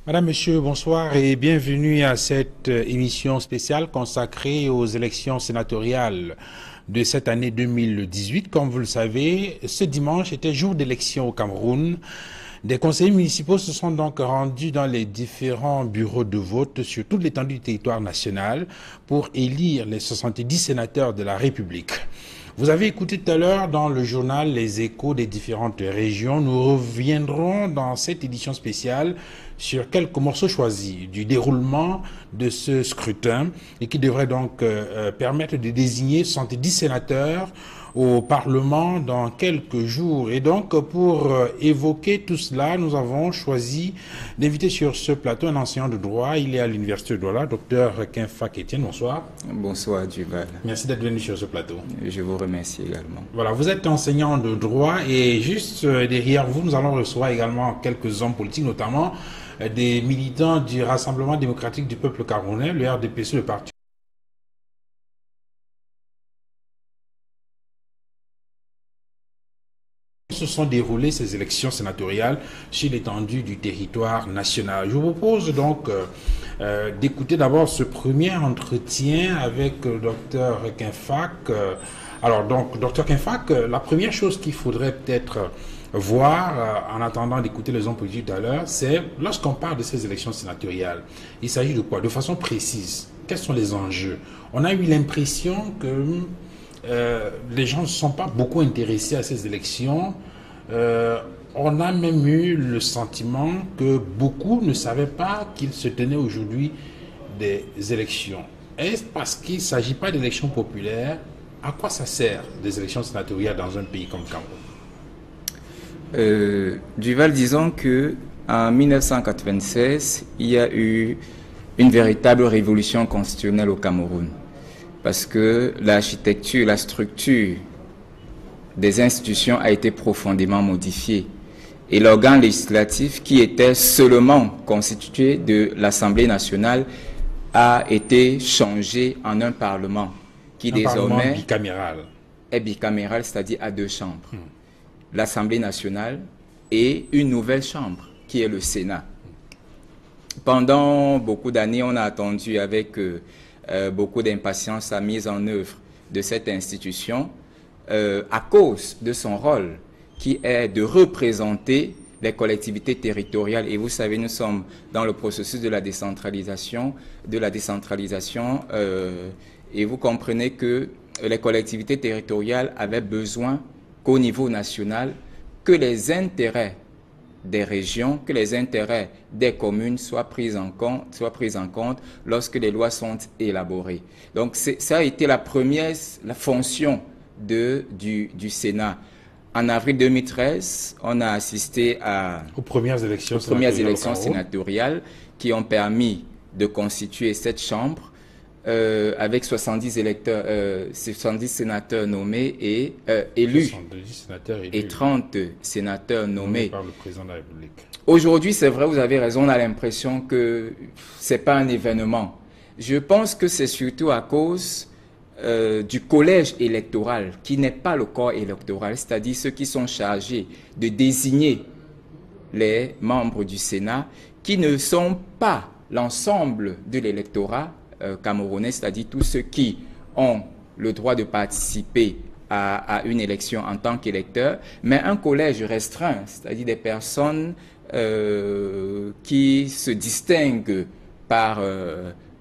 Madame, Monsieur, bonsoir et bienvenue à cette émission spéciale consacrée aux élections sénatoriales de cette année 2018. Comme vous le savez, ce dimanche était jour d'élection au Cameroun. Des conseillers municipaux se sont donc rendus dans les différents bureaux de vote sur toute l'étendue du territoire national pour élire les 70 sénateurs de la République. Vous avez écouté tout à l'heure dans le journal les échos des différentes régions. Nous reviendrons dans cette édition spéciale sur quelques morceaux choisis du déroulement de ce scrutin et qui devrait donc permettre de désigner 70 sénateurs au Parlement dans quelques jours. Et donc, pour évoquer tout cela, nous avons choisi d'inviter sur ce plateau un enseignant de droit. Il est à l'Université de Douala, docteur Kinfak Etienne. Bonsoir. Bonsoir, Duval. Merci d'être venu sur ce plateau. Je vous remercie également. Voilà, vous êtes enseignant de droit et juste derrière vous, nous allons recevoir également quelques hommes politiques, notamment des militants du Rassemblement démocratique du peuple camerounais, le RDPC, le parti. Se sont déroulées ces élections sénatoriales sur l'étendue du territoire national. Je vous propose donc d'écouter d'abord ce premier entretien avec Dr Kinfak. Alors donc, Dr Kinfak, la première chose qu'il faudrait peut-être voir en attendant d'écouter les hommes politiques tout à l'heure, c'est lorsqu'on parle de ces élections sénatoriales, il s'agit de quoi? De façon précise, quels sont les enjeux? On a eu l'impression que les gens ne sont pas beaucoup intéressés à ces élections. On a même eu le sentiment que beaucoup ne savaient pas qu'il se tenait aujourd'hui des élections. Est-ce parce qu'il ne s'agit pas d'élections populaires? À quoi ça sert des élections sénatoriales dans un pays comme le Cameroun? Duval, disons que en 1996, il y a eu une véritable révolution constitutionnelle au Cameroun. Parce que l'architecture, la structure des institutions a été profondément modifiée. Et l'organe législatif, qui était seulement constitué de l'Assemblée nationale, a été changé en un Parlement qui désormais bicaméral. Est bicaméral, c'est-à-dire à deux chambres. L'Assemblée nationale et une nouvelle chambre, qui est le Sénat. Pendant beaucoup d'années, on a attendu avec beaucoup d'impatience la mise en œuvre de cette institution à cause de son rôle qui est de représenter les collectivités territoriales. Et vous savez, nous sommes dans le processus de la décentralisation, et vous comprenez que les collectivités territoriales avaient besoin qu'au niveau national, que les intérêts des régions, que les intérêts des communes soient pris en compte lorsque les lois sont élaborées. Donc ça a été la fonction du Sénat. En avril 2013, on a assisté aux premières élections sénatoriales qui ont permis de constituer cette chambre avec 70 sénateurs nommés et élus, et 30 sénateurs nommés par le président de la République. Aujourd'hui, c'est vrai, vous avez raison, on a l'impression que c'est pas un événement. Je pense que c'est surtout à cause du collège électoral, qui n'est pas le corps électoral, c'est-à-dire ceux qui sont chargés de désigner les membres du Sénat, qui ne sont pas l'ensemble de l'électorat camerounais, c'est-à-dire tous ceux qui ont le droit de participer à une élection en tant qu'électeur, mais un collège restreint, c'est-à-dire des personnes qui se distinguent par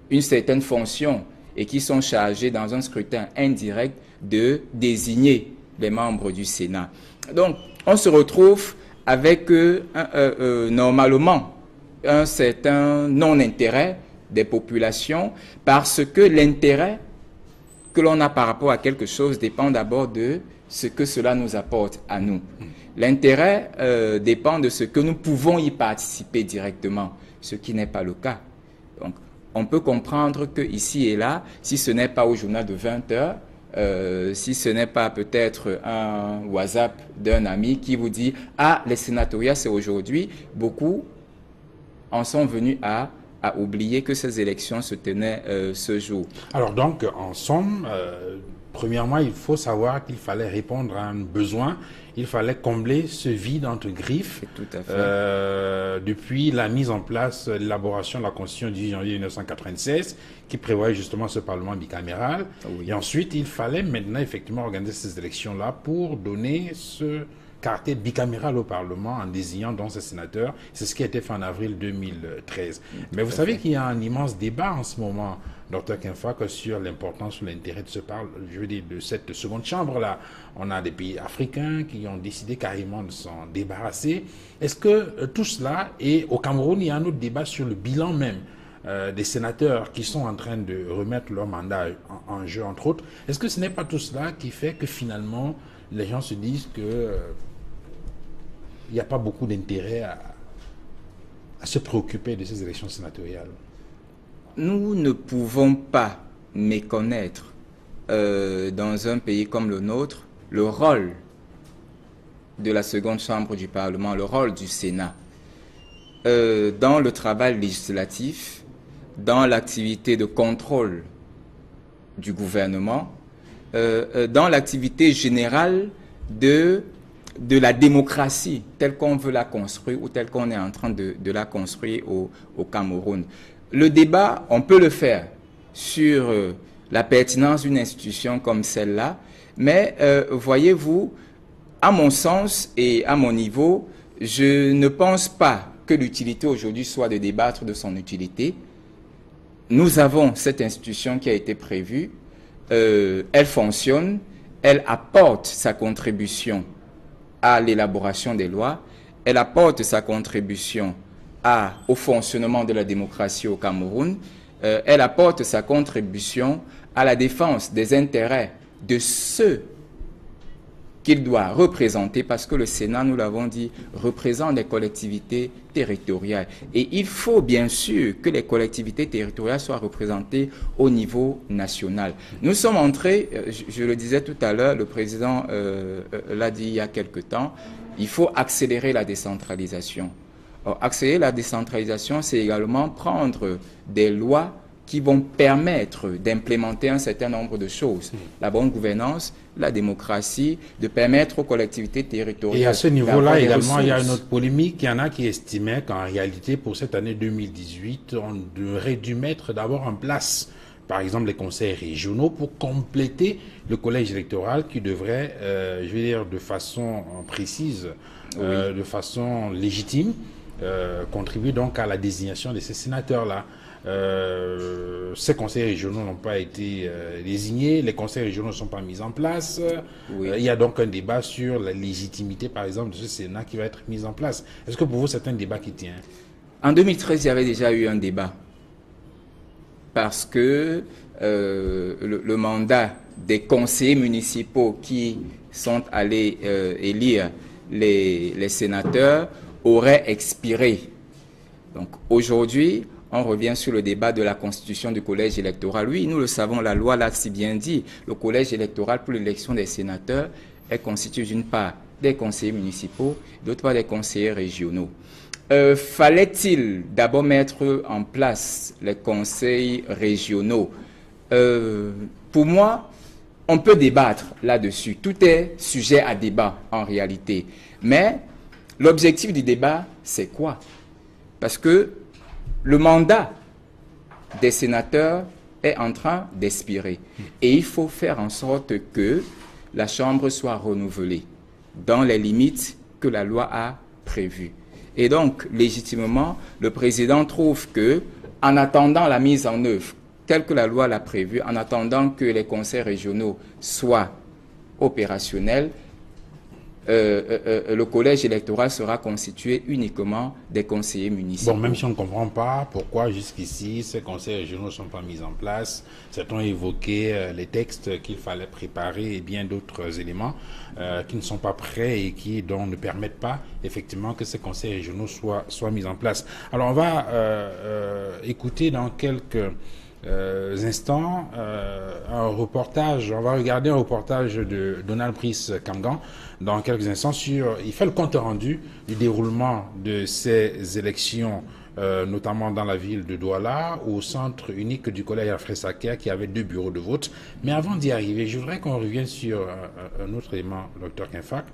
une certaine fonction et qui sont chargés dans un scrutin indirect de désigner les membres du Sénat. Donc, on se retrouve avec normalement un certain non-intérêt des populations parce que l'intérêt que l'on a par rapport à quelque chose dépend d'abord de ce que cela nous apporte à nous. L'intérêt dépend de ce que nous pouvons y participer directement, ce qui n'est pas le cas. Donc, on peut comprendre que ici et là, si ce n'est pas au journal de 20 heures, si ce n'est pas peut-être un WhatsApp d'un ami qui vous dit « Ah, les sénatoriales, c'est aujourd'hui », beaucoup en sont venus à oublier que ces élections se tenaient ce jour. Alors donc, en somme, Premièrement, il faut savoir qu'il fallait répondre à un besoin, il fallait combler ce vide entre griffes. Tout à fait. Depuis la mise en place, l'élaboration de la Constitution du 10 janvier 1996, qui prévoyait justement ce Parlement bicaméral. Oui. Et ensuite, il fallait maintenant effectivement organiser ces élections-là pour donner ce caractère bicaméral au Parlement en désignant donc ces sénateurs. C'est ce qui a été fait en avril 2013. Mais vous savez qu'il y a un immense débat en ce moment, Dr Kenfak, sur l'importance ou l'intérêt de cette seconde chambre-là. On a des pays africains qui ont décidé carrément de s'en débarrasser. Est-ce que tout cela, et au Cameroun, il y a un autre débat sur le bilan même des sénateurs qui sont en train de remettre leur mandat en jeu, entre autres. Est-ce que ce n'est pas tout cela qui fait que finalement, les gens se disent que il n'y a pas beaucoup d'intérêt à se préoccuper de ces élections sénatoriales? Nous ne pouvons pas méconnaître, dans un pays comme le nôtre, le rôle de la seconde chambre du Parlement, le rôle du Sénat, dans le travail législatif, dans l'activité de contrôle du gouvernement, dans l'activité générale de la démocratie telle qu'on veut la construire ou telle qu'on est en train de la construire au Cameroun. Le débat, on peut le faire sur la pertinence d'une institution comme celle-là, mais voyez-vous, à mon sens et à mon niveau, je ne pense pas que l'utilité aujourd'hui soit de débattre de son utilité. Nous avons cette institution qui a été prévue, elle fonctionne, elle apporte sa contribution à l'élaboration des lois, elle apporte sa contribution au fonctionnement de la démocratie au Cameroun, elle apporte sa contribution à la défense des intérêts de ceux qu'il doit représenter, parce que le Sénat, nous l'avons dit, représente les collectivités territoriales. Et il faut bien sûr que les collectivités territoriales soient représentées au niveau national. Nous sommes entrés, je le disais tout à l'heure, le président l'a dit il y a quelque temps, il faut accélérer la décentralisation. Or, accélérer la décentralisation, c'est également prendre des lois qui vont permettre d'implémenter un certain nombre de choses. La bonne gouvernance, la démocratie, de permettre aux collectivités territoriales... Et à ce niveau-là, également, il y a une autre polémique. Il y en a qui estimaient qu'en réalité, pour cette année 2018, on devrait dû mettre d'abord en place, par exemple, les conseils régionaux pour compléter le collège électoral qui devrait, je vais dire, de façon précise, de façon légitime, contribuer donc à la désignation de ces sénateurs-là. Ces conseils régionaux n'ont pas été désignés, les conseils régionaux ne sont pas mis en place. Il y a donc un débat sur la légitimité, par exemple, de ce Sénat qui va être mis en place. Est-ce que pour vous, c'est un débat qui tient? En 2013, il y avait déjà eu un débat. Parce que le mandat des conseillers municipaux qui sont allés élire les sénateurs aurait expiré. Donc aujourd'hui, on revient sur le débat de la constitution du collège électoral. Oui, nous le savons, la loi l'a si bien dit. Le collège électoral pour l'élection des sénateurs est constitué d'une part des conseillers municipaux, d'autre part des conseillers régionaux. Fallait-il d'abord mettre en place les conseils régionaux? Pour moi, on peut débattre là-dessus. Tout est sujet à débat en réalité. Mais l'objectif du débat, c'est quoi? Parce que le mandat des sénateurs est en train d'expirer. Et il faut faire en sorte que la Chambre soit renouvelée dans les limites que la loi a prévues. Et donc, légitimement, le président trouve que, en attendant la mise en œuvre, telle que la loi l'a prévue, en attendant que les conseils régionaux soient opérationnels, le collège électoral sera constitué uniquement des conseillers municipaux. Bon, même si on ne comprend pas pourquoi jusqu'ici ces conseils régionaux ne sont pas mis en place, certains ont évoqué les textes qu'il fallait préparer et bien d'autres éléments qui ne sont pas prêts et qui donc ne permettent pas effectivement que ces conseils régionaux soient mis en place. Alors on va écouter dans quelques instants un reportage. On va regarder un reportage de Donald Brice Kamgan dans quelques instants sur. Il fait le compte rendu du déroulement de ces élections, notamment dans la ville de Douala, au centre unique du collège Alfred Saker, qui avait 2 bureaux de vote. Mais avant d'y arriver, je voudrais qu'on revienne sur un autre élément, Dr Kinfack.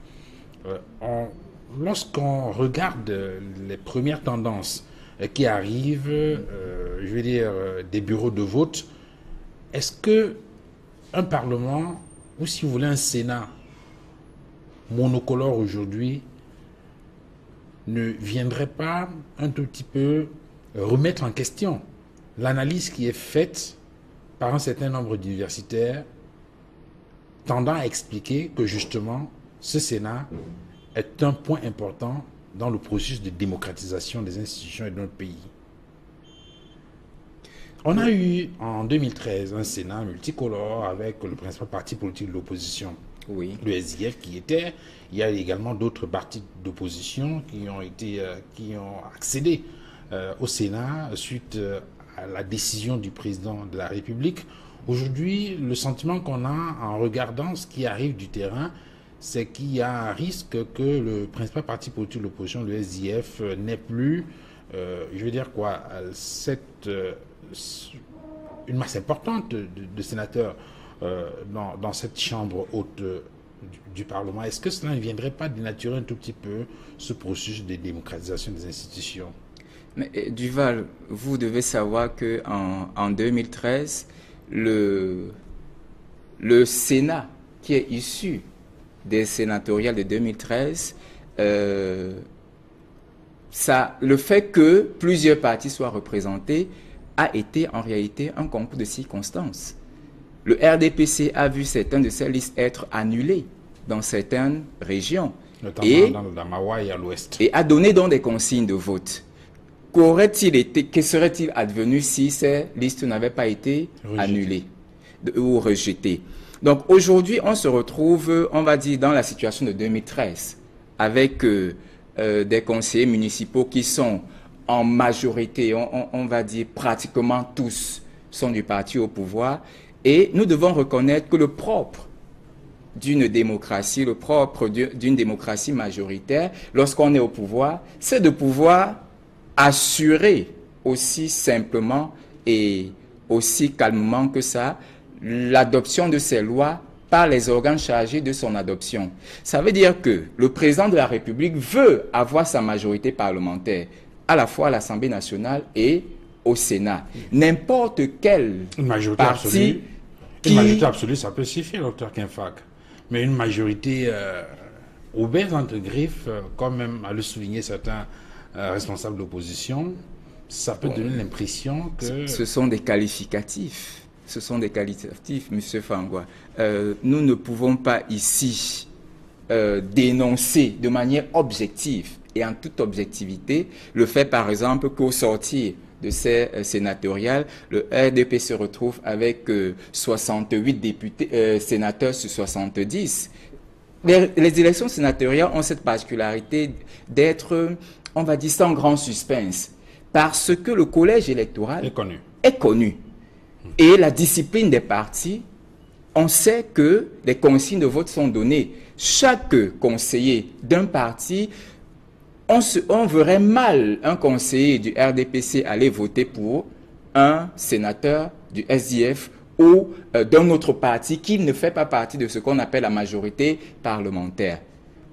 Lorsqu'on regarde les premières tendances qui arrivent, je veux dire, des bureaux de vote, est-ce que un Parlement, ou si vous voulez un Sénat monocolore aujourd'hui, ne viendrait pas un tout petit peu remettre en question l'analyse qui est faite par un certain nombre d'universitaires tendant à expliquer que justement ce Sénat est un point important dans le processus de démocratisation des institutions de notre pays. On a eu en 2013 un Sénat multicolore avec le principal parti politique de l'opposition, oui, le SDF qui était. Il y a également d'autres partis d'opposition qui ont accédé au Sénat suite à la décision du président de la République. Aujourd'hui, le sentiment qu'on a en regardant ce qui arrive du terrain, c'est qu'il y a un risque que le principal parti politique de l'opposition, le SDF, n'ait plus, je veux dire quoi, une masse importante de sénateurs dans cette chambre haute du Parlement. Est-ce que cela ne viendrait pas dénaturer un tout petit peu ce processus de démocratisation des institutions? Mais Duval, vous devez savoir qu'en 2013, le Sénat qui est issu des sénatoriales de 2013, le fait que plusieurs partis soient représentés a été en réalité un concours de circonstances. Le RDPC a vu certaines de ses listes être annulées dans certaines régions. Notamment dans le Damawa et à l'ouest. Et a donné donc des consignes de vote. Que serait-il advenu si ces listes n'avaient pas été annulées ou rejetées? Donc aujourd'hui, on se retrouve, on va dire, dans la situation de 2013, avec des conseillers municipaux qui sont en majorité, on va dire pratiquement tous, sont du parti au pouvoir. Et nous devons reconnaître que le propre d'une démocratie, le propre d'une démocratie majoritaire, lorsqu'on est au pouvoir, c'est de pouvoir assurer aussi simplement et aussi calmement que ça l'adoption de ces lois par les organes chargés de son adoption. Ça veut dire que le président de la République veut avoir sa majorité parlementaire à la fois à l'Assemblée nationale et au Sénat. N'importe quel parti une majorité absolue, ça peut suffire, docteur Kinfack. Mais une majorité obèse entre griffes, comme même à le souligner certains responsables d'opposition, ça peut donner l'impression que... Ce sont des qualificatifs. Ce sont des qualitatifs, M. Fangwa. Nous ne pouvons pas ici dénoncer de manière objective et en toute objectivité le fait, par exemple, qu'au sortir de ces sénatoriales, le RDP se retrouve avec 68 députés, sénateurs sur 70. Les élections sénatoriales ont cette particularité d'être, on va dire, sans grand suspense, parce que le collège électoral est connu. Et la discipline des partis, on sait que les consignes de vote sont données. Chaque conseiller d'un parti, on verrait mal un conseiller du RDPC aller voter pour un sénateur du SDF ou d'un autre parti qui ne fait pas partie de ce qu'on appelle la majorité parlementaire.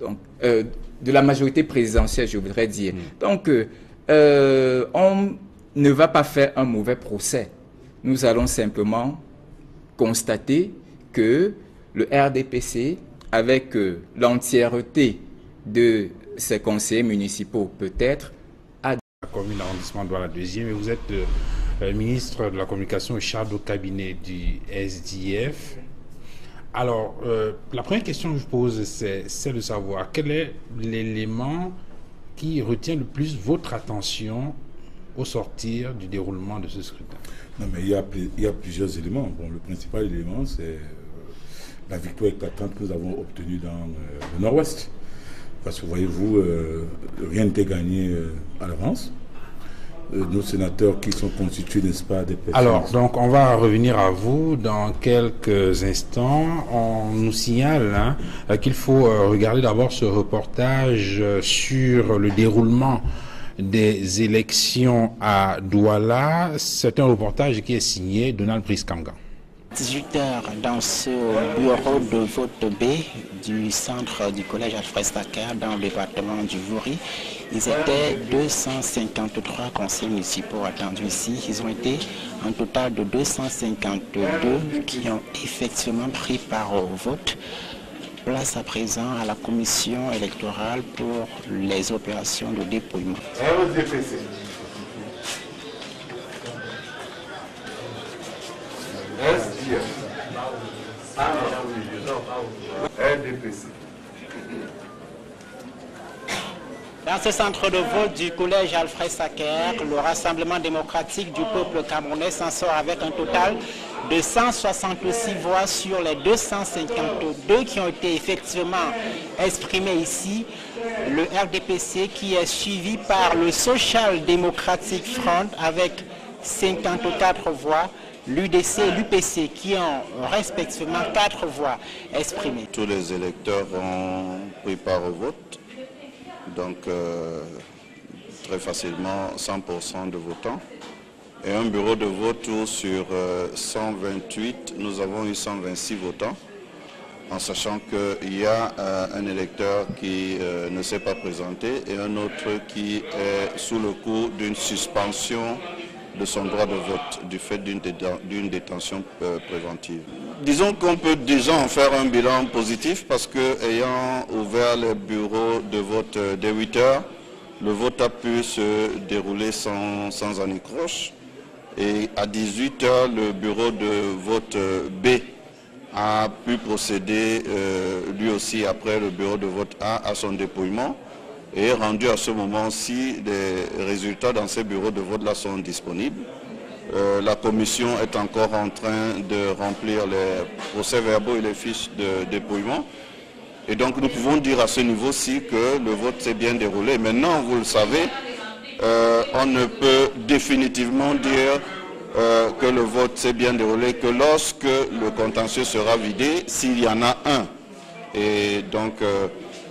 Donc, de la majorité présidentielle, je voudrais dire. Donc, on ne va pas faire un mauvais procès. Nous allons simplement constater que le RDPC, avec l'entièreté de ses conseillers municipaux, peut-être, a... La commune arrondissement de la deuxième, et vous êtes ministre de la communication au chef au cabinet du SDF. Alors, la première question que je pose, c'est de savoir quel est l'élément qui retient le plus votre attention au sortir du déroulement de ce scrutin? Non, mais il y a plusieurs éléments. Bon, le principal élément, c'est la victoire éclatante que nous avons obtenue dans le Nord-Ouest. Parce que, voyez-vous, rien n'était gagné à l'avance. nos sénateurs qui sont constitués, n'est-ce pas, des personnes. Alors, donc, on va revenir à vous dans quelques instants. On nous signale qu'il faut regarder d'abord ce reportage sur le déroulement des élections à Douala. C'est un reportage qui est signé Donald Brice-Kanga. 18h dans ce bureau de vote B du centre du collège Alfred Sacker dans le département du Vouri. Ils étaient 253 conseillers municipaux attendus ici. Ils ont été un total de 252 qui ont effectivement pris part au vote. Place à présent à la commission électorale pour les opérations de dépouillement. Dans ce centre de vote du collège Alfred Sacker, le Rassemblement démocratique du peuple camerounais s'en sort avec un total de 166 voix sur les 252 qui ont été effectivement exprimées ici. Le RDPC qui est suivi par le Social Democratic Front avec 54 voix. L'UDC et l'UPC qui ont respectivement 4 voix exprimées. Tous les électeurs ont pris part au vote, donc très facilement 100% de votants. Et un bureau de vote où sur 128, nous avons eu 126 votants, en sachant qu'il y a un électeur qui ne s'est pas présenté et un autre qui est sous le coup d'une suspension de son droit de vote du fait d'une détention préventive. Disons qu'on peut déjà en faire un bilan positif parce que ayant ouvert les bureaux de vote dès 8 heures, le vote a pu se dérouler sans anicroche. Et à 18 heures, le bureau de vote B a pu procéder lui aussi après le bureau de vote A à son dépouillement. Et rendu à ce moment-ci, les résultats dans ces bureaux de vote-là sont disponibles. La commission est encore en train de remplir les procès-verbaux et les fiches de dépouillement. Et donc nous pouvons dire à ce niveau-ci que le vote s'est bien déroulé. Maintenant, vous le savez, on ne peut définitivement dire que le vote s'est bien déroulé que lorsque le contentieux sera vidé, s'il y en a un. Et donc,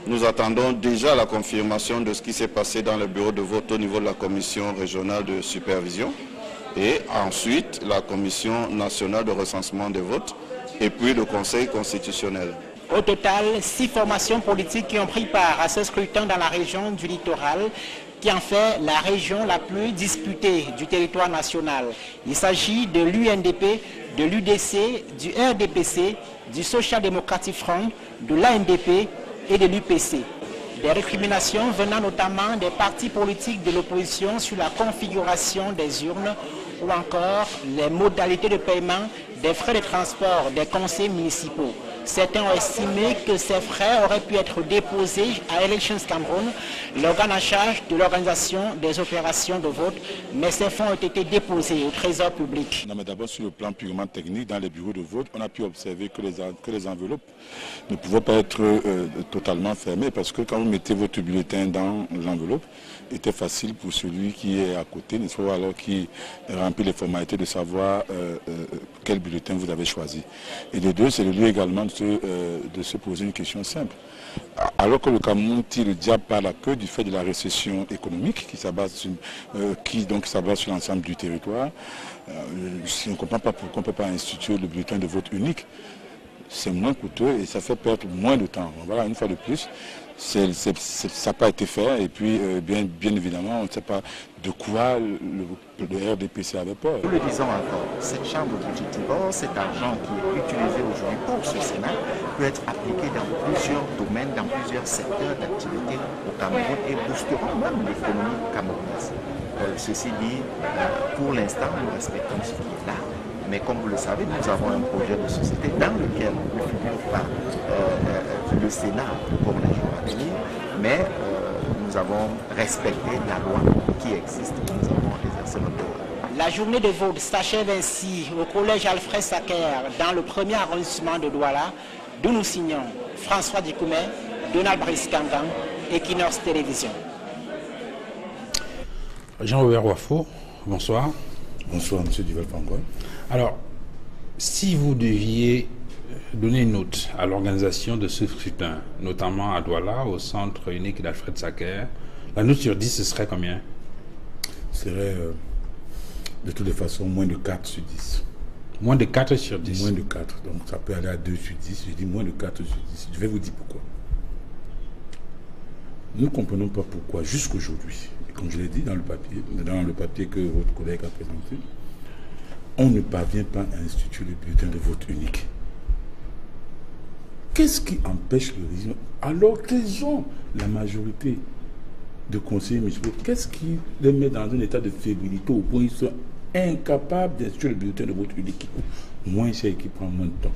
nous attendons déjà la confirmation de ce qui s'est passé dans le bureau de vote au niveau de la commission régionale de supervision et ensuite la commission nationale de recensement des votes et puis le conseil constitutionnel. Au total, 6 formations politiques qui ont pris part à ce scrutin dans la région du littoral qui en fait la région la plus disputée du territoire national. Il s'agit de l'UNDP, de l'UDC, du RDPC, du Social Democratic Front, de l'ANDP et de l'UPC. Des récriminations venant notamment des partis politiques de l'opposition sur la configuration des urnes ou encore les modalités de paiement des frais de transport des conseils municipaux. Certains ont estimé que ces frais auraient pu être déposés à Elections Cameroun, l'organe en charge de l'organisation des opérations de vote, mais ces fonds ont été déposés au trésor public. Non, mais d'abord, sur le plan purement technique, dans les bureaux de vote, on a pu observer que les enveloppes ne pouvaient pas être totalement fermées parce que quand vous mettez votre bulletin dans l'enveloppe, il était facile pour celui qui est à côté, n'est-ce pas, alors qui remplit les formalités de savoir quel bulletin vous avez choisi. Et les deux, c'est le lieu également de se poser une question simple. Alors que le Cameroun tire le diable par la queue du fait de la récession économique qui s'abat sur l'ensemble du territoire, je ne comprends pas pourquoi on ne peut pas instituer le bulletin de vote unique. C'est moins coûteux et ça fait perdre moins de temps. Voilà, une fois de plus, ça n'a pas été fait et puis bien évidemment, on ne sait pas de quoi le RDPC avait peur. Nous le disons encore, cette chambre budgétivore, cet argent qui est utilisé aujourd'hui pour ce Sénat peut être appliqué dans plusieurs domaines, dans plusieurs secteurs d'activité au Cameroun et boosteront même l'économie camerounaise. Ceci dit, pour l'instant, nous respectons ce qui est là. Mais comme vous le savez, nous avons un projet de société dans lequel ne figure pas le Sénat pour les jours à venir, mais nous avons respecté la loi qui existe et nous avons exercé notre droit. La journée de vote s'achève ainsi au collège Alfred Sacker dans le premier arrondissement de Douala, d'où nous signons François Dikoumet, Donald Brice-Kanga, Equinox Télévision. Jean-Robert Wafo, bonsoir. Bonsoir, M. Duval-Pangoy. Alors, si vous deviez donner une note à l'organisation de ce scrutin, notamment à Douala, au centre unique d'Alfred Sacker, la note sur 10, ce serait combien? Ce serait de toutes les façons moins de 4 sur 10. Moins de 4 sur 10. Moins de 4, donc ça peut aller à 2 sur 10. Je dis moins de 4 sur 10. Je vais vous dire pourquoi. Nous ne comprenons pas pourquoi, jusqu'aujourd'hui, comme je l'ai dit dans le papier que votre collègue a présenté, on ne parvient pas à instituer le bulletin de vote unique. Qu'est-ce qui empêche le régime, alors qu'ils ont la majorité de conseillers municipaux, qu'est-ce qui les met dans un état de fébrilité au point où ils sont incapables d'instituer le bulletin de vote unique qui coûte moins cher et qui prend moins de temps?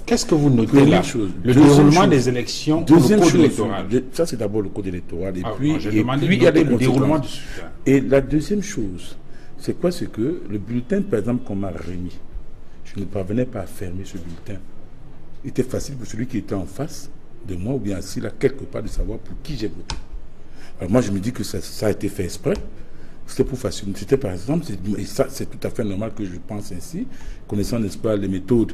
Qu'est-ce que vous notez là? Le déroulement des élections, le code électoral. Ça, c'est d'abord le code électoral. Et puis il y a le déroulement du scrutin. Et la deuxième chose, c'est quoi? C'est que le bulletin, par exemple, qu'on m'a remis, je ne parvenais pas à fermer ce bulletin. Il était facile pour celui qui était en face de moi ou bien assis là, quelque part, de savoir pour qui j'ai voté. Alors moi, je me dis que ça a été fait exprès. C'était pour faciliter. C'était par exemple, et ça, c'est tout à fait normal que je pense ainsi, connaissant, n'est-ce pas, les méthodes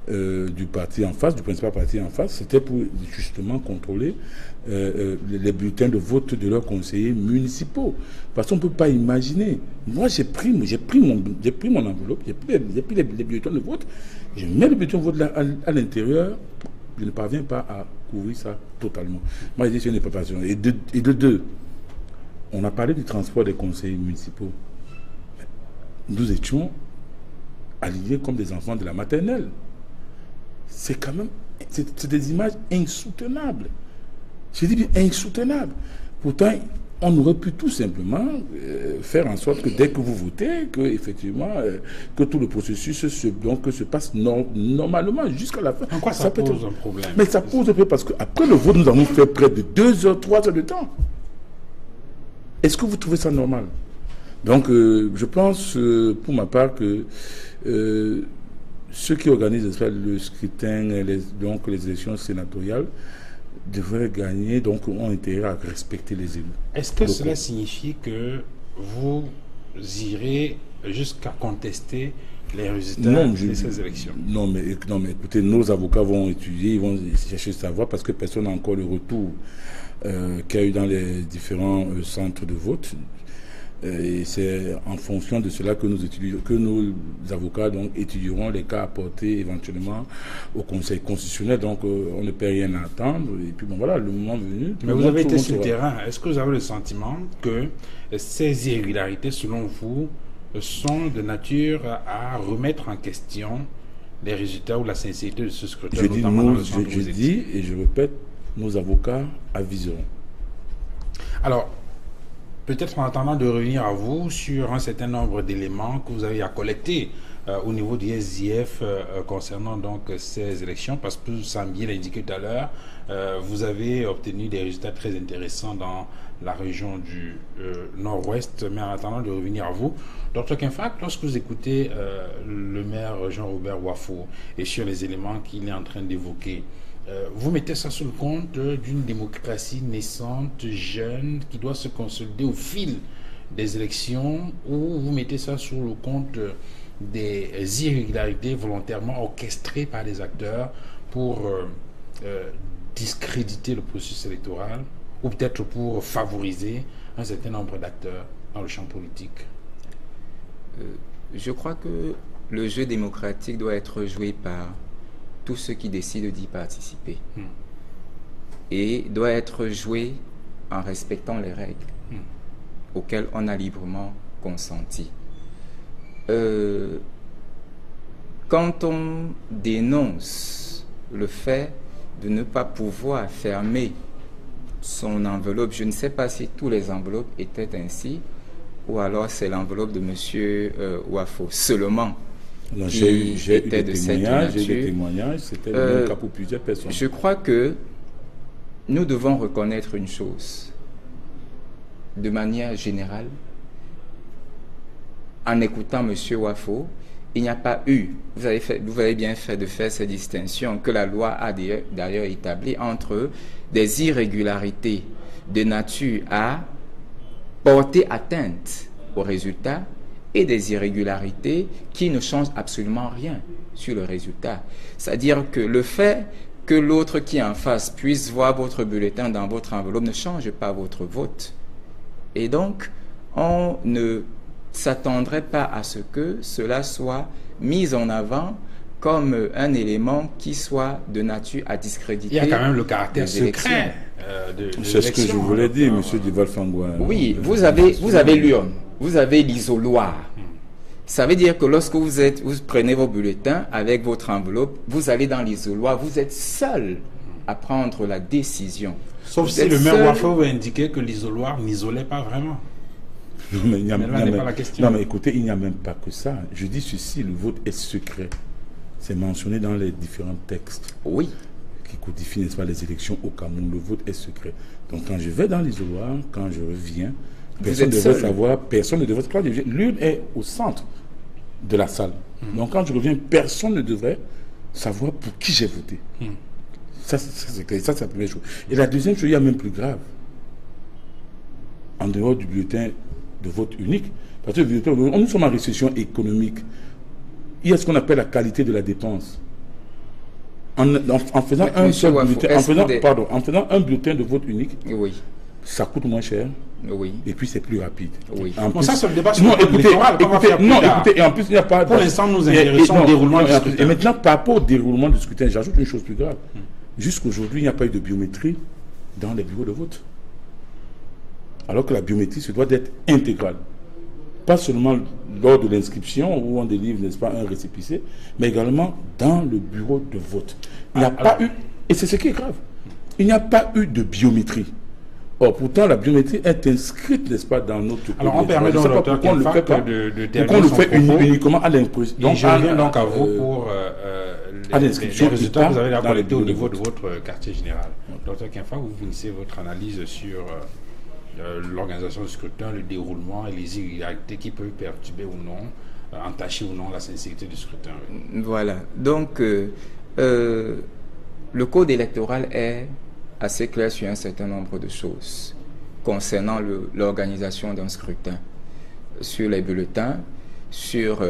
du parti en face, du principal parti en face, c'était pour justement contrôler les bulletins de vote de leurs conseillers municipaux. Parce qu'on ne peut pas imaginer. Moi, j'ai pris mon enveloppe, j'ai pris les bulletins de vote, je mets le bulletin de vote là, à l'intérieur, je ne parviens pas à couvrir ça totalement. Moi, j'ai dit c'est une préparation. Et de deux, on a parlé du transport des conseillers municipaux. Nous étions alignés comme des enfants de la maternelle. C'est quand même, c'est des images insoutenables. Je dis bien insoutenables. Pourtant, on aurait pu tout simplement faire en sorte que dès que vous votez, que effectivement, que tout le processus se passe normalement jusqu'à la fin. En quoi ça pose un problème? Mais ça pose un problème parce qu'après le vote, nous avons fait près de 2 heures, 3 heures de temps. Est-ce que vous trouvez ça normal? Donc, je pense, pour ma part, que ceux qui organisent le scrutin, donc les élections sénatoriales, devraient gagner, donc ont intérêt à respecter les élus. Est-ce que cela signifie que vous irez jusqu'à contester les résultats de ces élections? Non, mais écoutez, nos avocats vont étudier, ils vont chercher à savoir, parce que personne n'a encore le retour qu'il y a eu dans les différents centres de vote. Et c'est en fonction de cela que nos avocats donc étudieront les cas apportés éventuellement au Conseil constitutionnel. Donc on ne peut rien attendre. Et puis bon voilà, le moment venu. Mais vous avez été sur le terrain. Est-ce que vous avez le sentiment que ces irrégularités, selon vous, sont de nature à remettre en question les résultats ou la sincérité de ce scrutin? Je dis et je répète, nos avocats aviseront. Alors, peut-être en attendant de revenir à vous sur un certain nombre d'éléments que vous avez à collecter au niveau du SIF concernant donc ces élections, parce que vous sembliez l'indiquer tout à l'heure, vous avez obtenu des résultats très intéressants dans la région du nord-ouest. Mais en attendant de revenir à vous, Dr Kinfack, lorsque vous écoutez le maire Jean-Robert Wafo et sur les éléments qu'il est en train d'évoquer, vous mettez ça sous le compte d'une démocratie naissante, jeune, qui doit se consolider au fil des élections, ou vous mettez ça sous le compte des irrégularités volontairement orchestrées par des acteurs pour discréditer le processus électoral, ou peut-être pour favoriser un certain nombre d'acteurs dans le champ politique? Je crois que le jeu démocratique doit être joué par tous ceux qui décident d'y participer. Et doit être joué en respectant les règles auxquelles on a librement consenti. Quand on dénonce le fait de ne pas pouvoir fermer son enveloppe, je ne sais pas si tous les enveloppes étaient ainsi, ou alors c'est l'enveloppe de M. Wafo seulement. J'ai eu des témoignages, c'était le même cas pour plusieurs personnes. Je crois que nous devons reconnaître une chose, de manière générale, en écoutant M. Wafo, il n'y a pas eu, vous avez bien fait de faire ces distinctions que la loi a d'ailleurs établies entre des irrégularités de nature à porter atteinte au résultat et des irrégularités qui ne changent absolument rien sur le résultat. C'est-à-dire que le fait que l'autre qui est en face puisse voir votre bulletin dans votre enveloppe ne change pas votre vote. Et donc, on ne s'attendrait pas à ce que cela soit mis en avant comme un élément qui soit de nature à discréditer. Il y a quand même le caractère secret de C'est ce que je voulais dire, M. Duval Fangouin. Oui, vous avez l'urne, vous avez l'isoloir. Ça veut dire que lorsque vous prenez vos bulletins avec votre enveloppe, vous allez dans l'isoloir, vous êtes seul à prendre la décision. Sauf si le maire Wafo veut indiquer que l'isoloir n'isolait pas vraiment. Non, mais, pas la question. Non, mais écoutez, il n'y a même pas que ça. Je dis ceci, le vote est secret. C'est mentionné dans les différents textes. Oui. Qui codifient, n'est-ce pas, les élections au Cameroun. Le vote est secret. Donc quand je vais dans l'isoloir, quand je reviens, personne ne devrait savoir, personne ne devrait savoir. L'urne est au centre de la salle. Donc quand je reviens, personne ne devrait savoir pour qui j'ai voté. Ça, c'est clair. Ça, c'est la première chose. Et la deuxième chose, il y a même plus grave. En dehors du bulletin de vote unique, parce que nous sommes en récession économique. Il y a ce qu'on appelle la qualité de la dépense. En faisant un seul bulletin, en faisant un bulletin de vote unique, oui, ça coûte moins cher. Oui. Et puis c'est plus rapide. Oui. En plus, ça c'est le débat sur l'électoral. Écoutez, et en plus il n'y a pas. Pour l'instant, nous intéressons au déroulement du scrutin. Et maintenant, par rapport au déroulement du scrutin, j'ajoute une chose plus grave. Jusqu'aujourd'hui, il n'y a pas eu de biométrie dans les bureaux de vote. Alors que la biométrie se doit d'être intégrale. Pas seulement lors de l'inscription où on délivre, n'est-ce pas, un récépissé, mais également dans le bureau de vote. Il n'y a pas eu, et c'est ce qui est grave, il n'y a pas eu de biométrie. Or, pourtant, la biométrie est inscrite, n'est-ce pas, dans notre code. Alors, on permet donc au docteur Kenfak de terminer son propos. Uniquement à l'impression. Donc, je reviens donc à vous pour les résultats que vous avez collectés au niveau de votre quartier général. Docteur Kenfak, vous finissez votre analyse sur l'organisation du scrutin, le déroulement et les irrégularités qui peuvent perturber ou non, entacher ou non la sincérité du scrutin. Voilà. Donc, le code électoral est assez clair sur un certain nombre de choses concernant l'organisation d'un scrutin, sur les bulletins, sur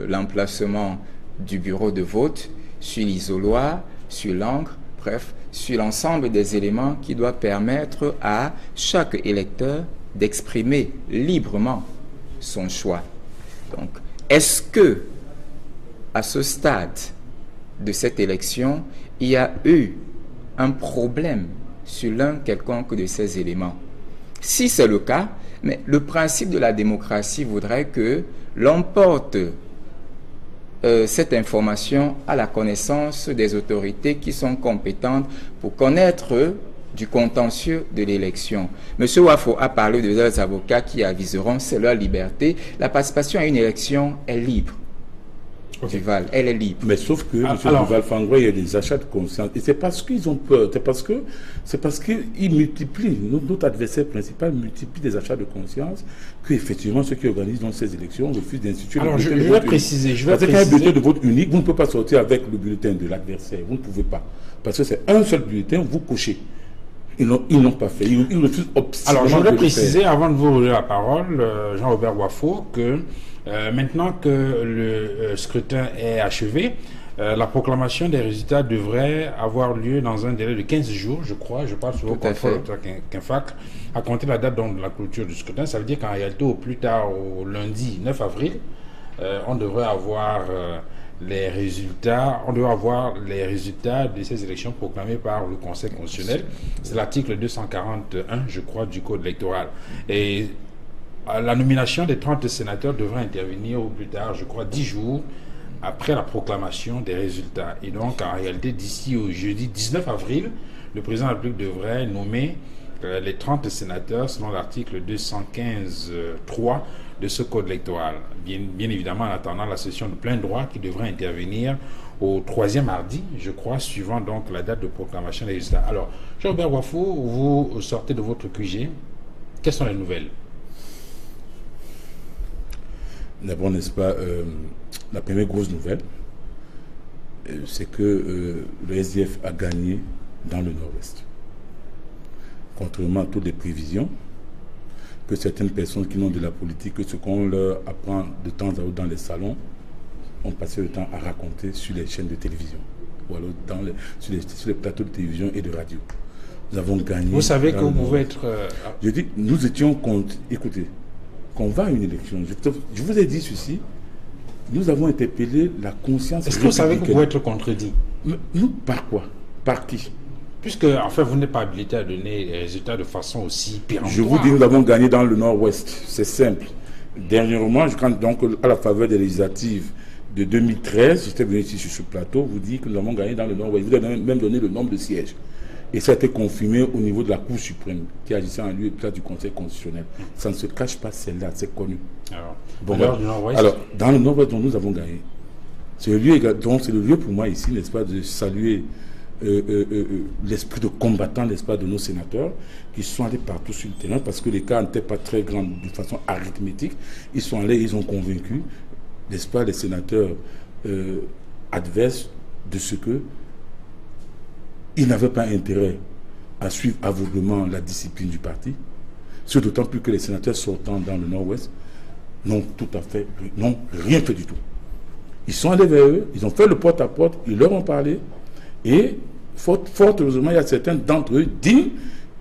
l'emplacement du bureau de vote, sur l'isoloir, sur l'encre, bref, sur l'ensemble des éléments qui doivent permettre à chaque électeur d'exprimer librement son choix. Donc, est-ce que, à ce stade de cette élection, il y a eu un problème sur l'un quelconque de ces éléments? Si c'est le cas, mais le principe de la démocratie voudrait que l'on porte cette information à la connaissance des autorités qui sont compétentes pour connaître du contentieux de l'élection. M. Wafo a parlé de leurs avocats qui aviseront, c'est leur liberté. La participation à une élection est libre. Okay. Duval, elle est libre. Mais sauf que, M. Duval Fangouin, il y a des achats de conscience. Et c'est parce qu'ils ont peur. C'est parce qu'ils multiplient. Notre adversaire principal multiplie des achats de conscience qu'effectivement, ceux qui organisent dans ces élections refusent d'instituer le bulletin de vote. Je vais préciser. Parce qu'un bulletin de vote unique, vous ne pouvez pas sortir avec le bulletin de l'adversaire. Vous ne pouvez pas. Parce que c'est un seul bulletin, vous cochez. Ils n'ont pas fait. Ils refusent obstinément. Alors, je voudrais préciser, avant de vous redonner la parole, Jean-Robert Wafo, que maintenant que le scrutin est achevé, la proclamation des résultats devrait avoir lieu dans un délai de 15 jours, je crois. Je parle sur vos contrôles, Dr. Kenfak, à compter la date de la clôture du scrutin. Ça veut dire qu'en réalité, au plus tard, au lundi 9 avril, on devrait avoir les résultats de ces élections proclamées par le Conseil constitutionnel. C'est l'article 241, je crois, du Code électoral. Et la nomination des 30 sénateurs devrait intervenir au plus tard, je crois, 10 jours après la proclamation des résultats. Et donc, en réalité, d'ici au jeudi 19 avril, le président de la République devrait nommer les 30 sénateurs selon l'article 215.3 de ce code électoral. Bien évidemment, en attendant la session de plein droit qui devrait intervenir au 3e mardi, je crois, suivant donc la date de proclamation des résultats. Alors, Jean-Robert Wafo, vous sortez de votre QG. Quelles sont les nouvelles? D'abord, n'est-ce pas, la première grosse nouvelle, c'est que le SDF a gagné dans le Nord-Ouest. Contrairement à toutes les prévisions, que certaines personnes qui n'ont de la politique que ce qu'on leur apprend de temps à autre dans les salons ont passé le temps à raconter sur les chaînes de télévision ou alors sur les plateaux de télévision et de radio. Nous avons gagné. Vous savez que vous pouvez être... Je dis, nous étions contre... Écoutez, qu'on va à une élection, je vous ai dit ceci, nous avons interpellé la conscience... Est-ce que vous savez que vous pouvez être contredit? Nous, par quoi? Par qui? Puisque, enfin, vous n'êtes pas habilité à donner les résultats de façon aussi péremptoire. Je vous dis, nous avons gagné dans le Nord-Ouest. C'est simple. Dernièrement, donc, à la faveur des législatives de 2013, j'étais venu ici sur ce plateau, vous dire que nous avons gagné dans le Nord-Ouest. Vous avez même donné le nombre de sièges. Et ça a été confirmé au niveau de la Cour suprême, qui agissait en lieu et place du Conseil constitutionnel. Ça ne se cache pas, celle-là, c'est connu. Alors, dans le Nord-Ouest, nous avons gagné. C'est le lieu pour moi ici, n'est-ce pas, de saluer l'esprit de combattant, n'est-ce pas, de nos sénateurs qui sont allés partout sur le terrain parce que les cas n'étaient pas très grands de façon arithmétique. Ils sont allés, ils ont convaincu, n'est-ce pas, les sénateurs adverses de ce que ils n'avaient pas intérêt à suivre aveuglément la discipline du parti. C'est d'autant plus que les sénateurs sortant dans le Nord-Ouest n'ont rien fait du tout. Ils sont allés vers eux, ils ont fait le porte-à-porte, ils leur ont parlé et fort heureusement, il y a certains d'entre eux dignes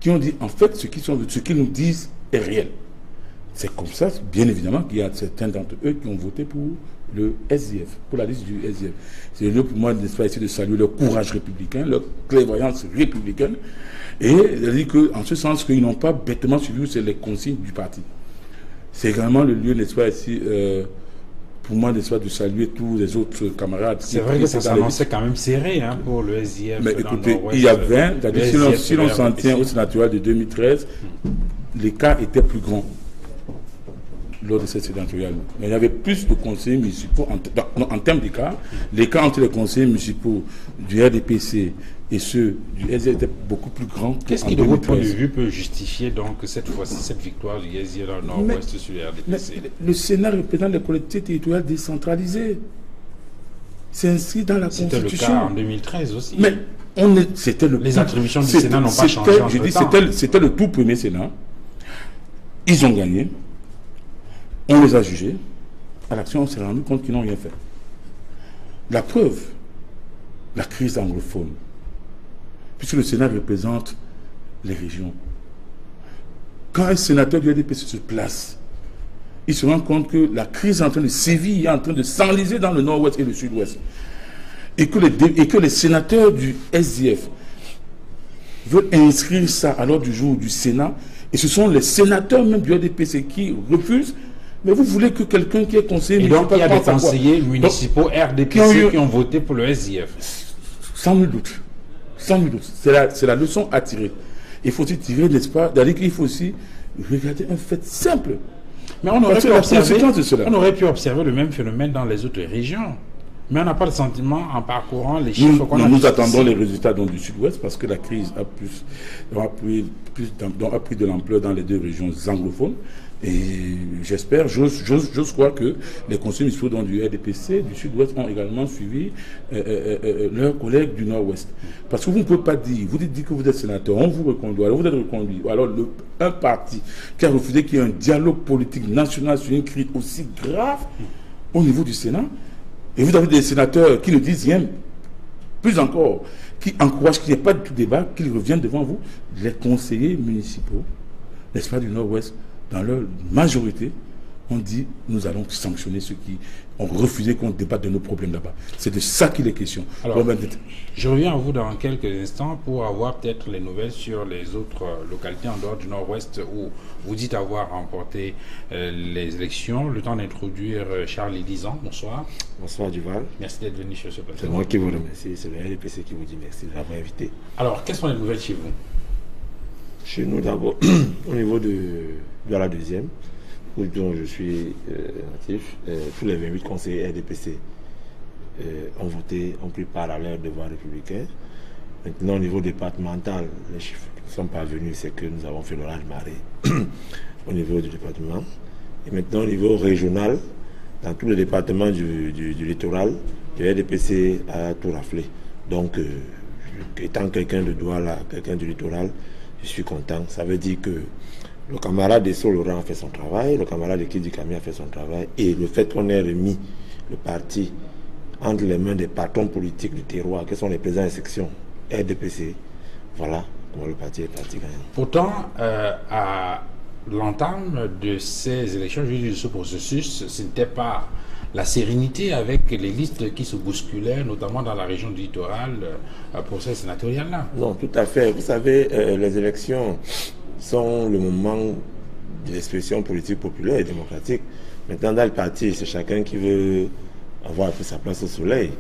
qui ont dit en fait ce qu'ils nous disent est réel. C'est comme ça, bien évidemment, qu'il y a certains d'entre eux qui ont voté pour le SDF, pour la liste du SDF. C'est le lieu pour moi, n'est-ce pas, essayer de saluer leur courage républicain, leur clairvoyance républicaine, et dire qu'en ce sens qu'ils n'ont pas bêtement suivi les consignes du parti. C'est également le lieu, n'est-ce pas, ici, pour moi, n'est-ce pas, de saluer tous les autres camarades. C'est vrai que ça s'annonçait quand même serré pour le SDF. Mais écoutez, il y a 20, c'est-à-dire si l'on s'en tient au sénatorial de 2013, les cas étaient plus grands lors de cette sénatoriale. Mais il y avait plus de conseillers municipaux, en termes d'écart, les cas entre les conseillers municipaux du RDPC et ceux du SDF étaient beaucoup plus grands. Qu'est-ce qui, de votre point de vue, peut justifier donc cette fois-ci cette victoire du SDF dans le Nord-Ouest sur le RDPC? Le Sénat représente les collectivités territoriales décentralisées. C'est inscrit dans la Constitution. C'était le cas en 2013 aussi. Mais les attributions du Sénat n'ont pas changé. Je dis, c'était le tout premier Sénat. Ils ont gagné. On les a jugés. À l'action, on s'est rendu compte qu'ils n'ont rien fait. La preuve, la crise anglophone. Puisque le Sénat représente les régions. Quand un sénateur du RDPC se place, il se rend compte que la crise est en train de sévir, est en train de s'enliser dans le Nord-Ouest et le Sud-Ouest. Et que les sénateurs du SDF veulent inscrire ça à l'ordre du jour du Sénat. Et ce sont les sénateurs même du RDPC qui refusent. Mais vous voulez que quelqu'un qui est conseiller municipal... Et donc, il y a des conseillers municipaux RDPC qui ont voté pour le SDF. Sans nul doute. Sans nul doute. C'est la leçon à tirer. Il faut aussi tirer, n'est-ce pas, c'est-à-dire qu'il faut aussi regarder un fait simple. Mais on aurait pu observer le même phénomène dans les autres régions. Mais on n'a pas le sentiment, en parcourant les chiffres qu'on a... Nous attendons les résultats du Sud-Ouest parce que la crise a pris de l'ampleur dans les deux régions anglophones. Et j'espère, j'ose croire que les conseillers municipaux du RDPC, du Sud-Ouest, ont également suivi leurs collègues du Nord-Ouest. Parce que vous ne pouvez pas dire, vous dites que vous êtes sénateur, on vous reconduit, alors vous êtes reconduit. Alors un parti qui a refusé qu'il y ait un dialogue politique national sur une crise aussi grave au niveau du Sénat, et vous avez des sénateurs qui ne disent rien, plus encore, qui encouragent qu'il n'y ait pas de tout débat, qu'ils reviennent devant vous, les conseillers municipaux, n'est-ce pas, du Nord-Ouest, dans leur majorité, on dit nous allons sanctionner ceux qui ont refusé qu'on débatte de nos problèmes là-bas. C'est de ça qu'il est question. Alors, je reviens à vous dans quelques instants pour avoir peut-être les nouvelles sur les autres localités en dehors du Nord-Ouest où vous dites avoir remporté les élections. Le temps d'introduire Charles Lisan. Bonsoir. Bonsoir Duval. Merci d'être venu sur ce plateau. C'est moi qui vous remercie. C'est le RDPC qui vous dit merci de m'avoir invité. Alors, quelles sont les nouvelles chez vous? Chez nous d'abord, au niveau de la deuxième, dont je suis natif, tous les 28 conseillers RDPC ont pris part à leur devoir républicain. Maintenant, au niveau départemental, les chiffres qui sont parvenus, c'est que nous avons fait l'orage-marée au niveau du département. Et maintenant, au niveau régional, dans tous les départements du littoral, le RDPC a tout raflé. Donc, étant quelqu'un de Douala, quelqu'un du littoral, je suis content. Ça veut dire que Le camarade de Laurent a fait son travail, le camarade de Kidi Kami a fait son travail, et le fait qu'on ait remis le parti entre les mains des patrons politiques du terroir, qui sont les présidents des sections RDPC, voilà comment le parti est parti gagnant. Pourtant, à l'entame de ces élections, je veux dire, de ce processus, ce n'était pas la sérénité avec les listes qui se bousculaient, notamment dans la région du littoral, pour ces sénatoriales-là. Non, tout à fait. Vous savez, les élections sont le moment de l'expression politique populaire et démocratique. Maintenant, dans le parti, c'est chacun qui veut avoir un peu sa place au soleil.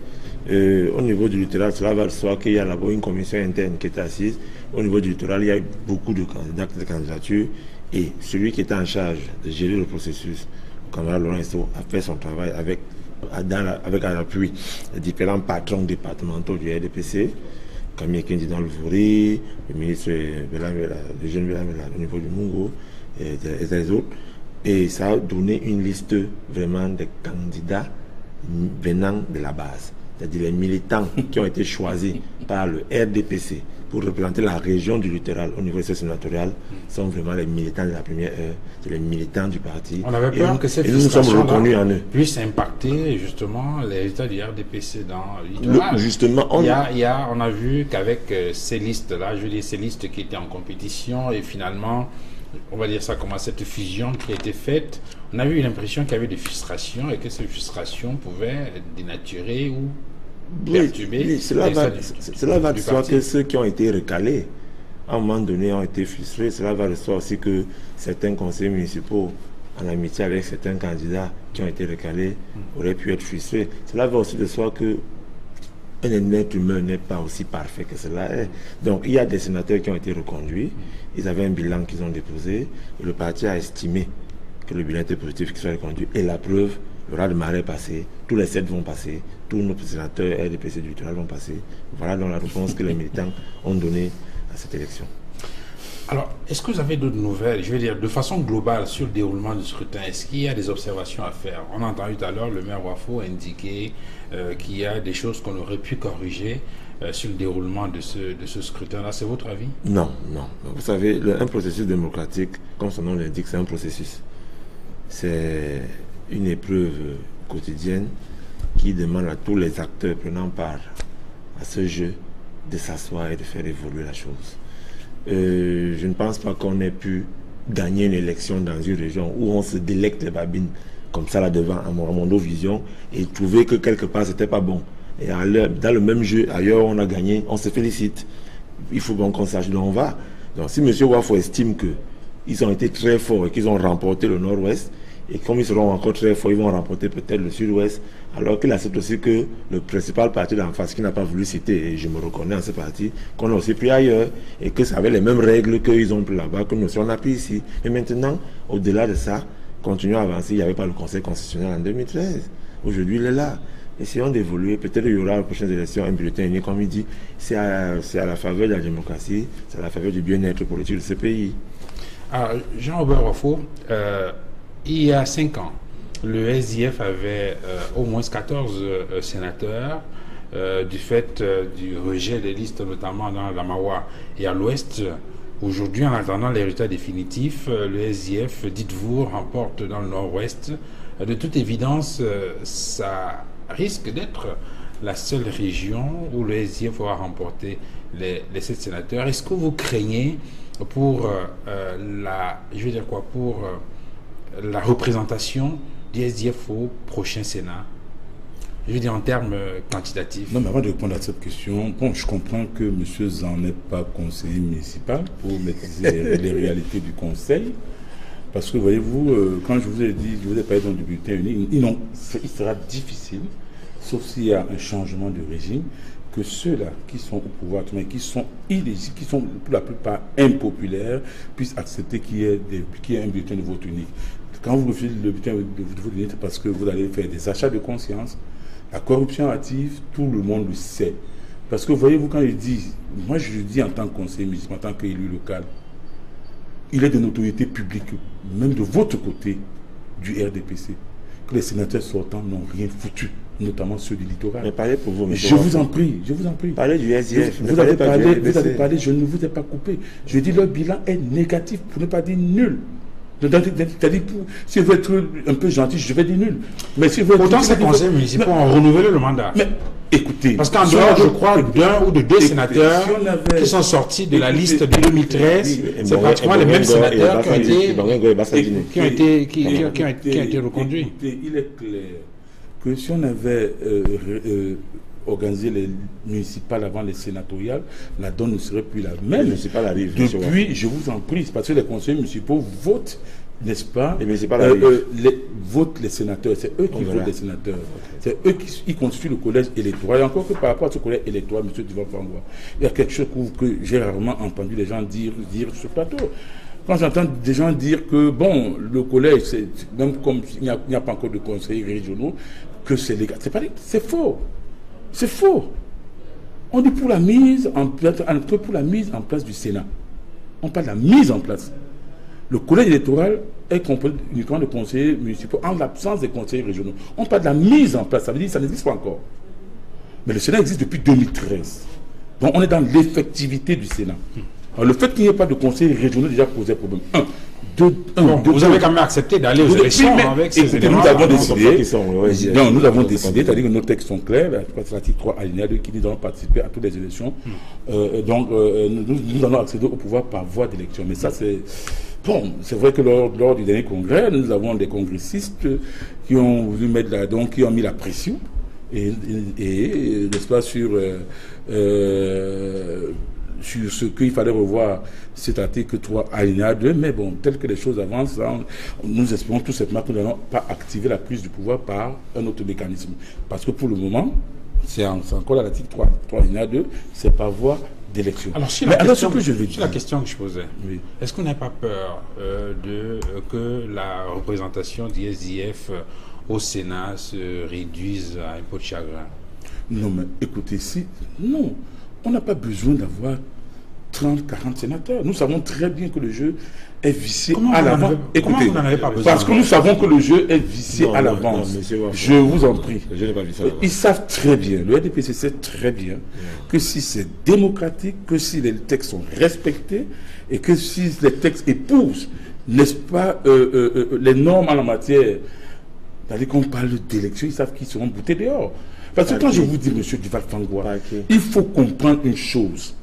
Au niveau du littoral, cela va de soi qu'il y a d'abord une commission interne qui est assise. Au niveau du littoral, il y a beaucoup de candidats, de candidatures. Et celui qui est en charge de gérer le processus, le camarade Laurent Esso, a fait son travail avec à l'appui des différents patrons départementaux du RDPC, Camille Kendi dans le Vouri, le ministre le jeune Bélamela au niveau du Mungo et des autres. Et ça a donné une liste vraiment de candidats venant de la base. C'est-à-dire les militants qui ont été choisis par le RDPC pour représenter la région du littoral au niveau sénatorial sont vraiment les militants de la première heure, c'est les militants du parti. On avait peur que cette frustration puisse impacter justement les résultats du RDPC dans le littoral. Justement, on a vu qu'avec ces listes-là, je veux dire ces listes qui étaient en compétition et finalement, on va dire ça comme cette fusion qui a été faite, on a eu l'impression qu'il y avait des frustrations et que ces frustrations pouvaient dénaturer ou perturber. Oui, cela va de soi que ceux qui ont été recalés, à un moment donné, ont été frustrés. Cela va de soi aussi que certains conseillers municipaux, en amitié avec certains candidats qui ont été recalés, auraient pu être frustrés. Cela va aussi de soi que un être humain n'est pas aussi parfait que cela est. Donc il y a des sénateurs qui ont été reconduits, ils avaient un bilan qu'ils ont déposé, et le parti a estimé que le bilan était positif, qu'ils soient reconduits. Et la preuve, le raz de marée est passé, tous les 7 vont passer, tous nos sénateurs RDPC du littoral vont passer. Voilà donc la réponse que les militants ont donnée à cette élection. Alors, est-ce que vous avez d'autres nouvelles, je veux dire, de façon globale sur le déroulement du scrutin? Est-ce qu'il y a des observations à faire? On a entendu tout à l'heure le maire Wafo indiquer qu'il y a des choses qu'on aurait pu corriger sur le déroulement de ce scrutin-là. C'est votre avis? Non, non. Vous savez, un processus démocratique, comme son nom l'indique, c'est un processus. C'est une épreuve quotidienne qui demande à tous les acteurs prenant part à ce jeu de s'asseoir et de faire évoluer la chose. Je ne pense pas qu'on ait pu gagner une élection dans une région où on se délecte les babines comme ça là devant à Mondo Vision et trouver que quelque part c'était pas bon. Et dans le même jeu, ailleurs on a gagné, on se félicite. Il faut qu'on sache d'où on va. Donc si M. Wafo estime qu'ils ont été très forts et qu'ils ont remporté le Nord-Ouest, et comme ils seront encore très forts, ils vont remporter peut-être le Sud-Ouest, alors qu'il accepte aussi que le principal parti d'en face, qui n'a pas voulu citer, et je me reconnais en ce parti, qu'on a aussi pris ailleurs, et que ça avait les mêmes règles qu'ils ont pris là-bas, que nous aussi on a pris ici. Et maintenant, au-delà de ça, continuons à avancer. Il n'y avait pas le Conseil constitutionnel en 2013. Aujourd'hui, il est là. Essayons d'évoluer. Peut-être qu'il y aura aux prochaines élections un bulletin unique, comme il dit. C'est à la faveur de la démocratie, c'est à la faveur du bien-être politique de ce pays. Alors, Jean-Robert Wafo, il y a 5 ans, le SDF avait au moins 14 sénateurs du fait du rejet des listes, notamment dans la Mawa et à l'Ouest. Aujourd'hui, en attendant les résultats définitifs, le SDF, dites-vous, remporte dans le Nord-Ouest. De toute évidence, ça risque d'être la seule région où le SDF va remporter les 7 sénateurs. Est-ce que vous craignez pour la représentation du SDF au prochain Sénat? Je veux dire en termes quantitatifs. Non, mais avant de répondre à cette question, bon, je comprends que M. Zan n'est pas conseiller municipal pour maîtriser les réalités du conseil. Parce que, voyez-vous, quand je vous ai dit, je vous ai parlé du bulletin unique, il sera difficile, sauf s'il y a un changement de régime, que ceux-là qui sont au pouvoir, mais qui sont illégitimes, qui sont pour la plupart impopulaires, puissent accepter qu'il y ait un bulletin de vote unique. Quand vous refusez le bulletin de vote unique, c'est parce que vous allez faire des achats de conscience. La corruption active, tout le monde le sait. Parce que voyez-vous, quand il dit, moi je le dis en tant que conseiller municipal, en tant qu'élu local, il est de notoriété publique, même de votre côté du RDPC. que les sénateurs sortants n'ont rien foutu, notamment ceux du littoral. Mais parlez pour vous, monsieur. Je vous en prie. Parlez du SDF. Vous avez parlé, je ne vous ai pas coupé. Je dis leur bilan est négatif, pour ne pas dire nul. C'est-à-dire, si vous êtes un peu gentil, je vais dire nul. Mais si vous êtes pourtant, ces conseils municipaux ont renouvelé le mandat. Mais écoutez, parce qu'en dehors, je crois, d'un ou de deux sénateurs qui sont sortis de la liste de 2013, c'est pratiquement les mêmes sénateurs qui ont été reconduits. Il est clair que si on avait organiser les municipales avant les sénatoriales, la donne ne serait plus la même. Les municipales arrivent. Depuis, je vous en prie, parce que les conseillers municipaux votent, n'est-ce pas, votent les sénateurs. C'est eux qui votent les sénateurs. C'est eux qui constituent le collège électoral. Et encore que par rapport à ce collège électoral, M. Divan Fangwa, il y a quelque chose que j'ai rarement entendu les gens dire sur ce plateau. Quand j'entends des gens dire que, bon, le collège, même comme il n'y a pas encore de conseillers régionaux, que c'est légal. C'est faux. C'est faux. On dit pour la mise en place du Sénat. On parle de la mise en place. Le collège électoral est composé uniquement de conseillers municipaux en l'absence des conseillers régionaux. On parle de la mise en place. Ça veut dire que ça n'existe pas encore. Mais le Sénat existe depuis 2013. Donc on est dans l'effectivité du Sénat. Alors, le fait qu'il n'y ait pas de conseillers régionaux déjà posait problème. Vous avez quand même accepté d'aller aux élections avec ces éléments. Nous avons décidé, c'est-à-dire que nos textes sont clairs, l'article 3 alinéa 2 qui nous allons participer à toutes les élections. Nous allons accéder au pouvoir par voie d'élection. Mais ça, c'est... Bon, c'est vrai que lors du dernier congrès, nous avons des congressistes qui ont voulu mettre qui ont mis la pression, et n'est-ce pas, sur ce qu'il fallait revoir cet article 3 alinéa 2, mais bon, tel que les choses avancent, nous espérons tout simplement que nous n'allons pas activer la prise du pouvoir par un autre mécanisme. Parce que pour le moment, c'est encore l'article 3 alinéa 2, c'est par voie d'élection. Alors, la question que je posais, oui. Est-ce qu'on n'a pas peur que la représentation du SDF au Sénat se réduise à un pot de chagrin? Non, mais écoutez, non. On n'a pas besoin d'avoir 30, 40 sénateurs. Nous savons très bien que le jeu est vicié à l'avance. Écoutez, vous n'en avez pas besoin. Parce que nous savons que le jeu est vicié à l'avance. Je vous en prie. Je n'ai pas vu ça. Ils savent très bien, le RDPC sait très bien que si c'est démocratique, que si les textes sont respectés et que si les textes épousent, n'est-ce pas, les normes en la matière, c'est-à-dire qu'on parle d'élections, ils savent qu'ils seront boutés dehors. Parce que quand je vous dis, M. Divan Fangwa, il faut comprendre une chose.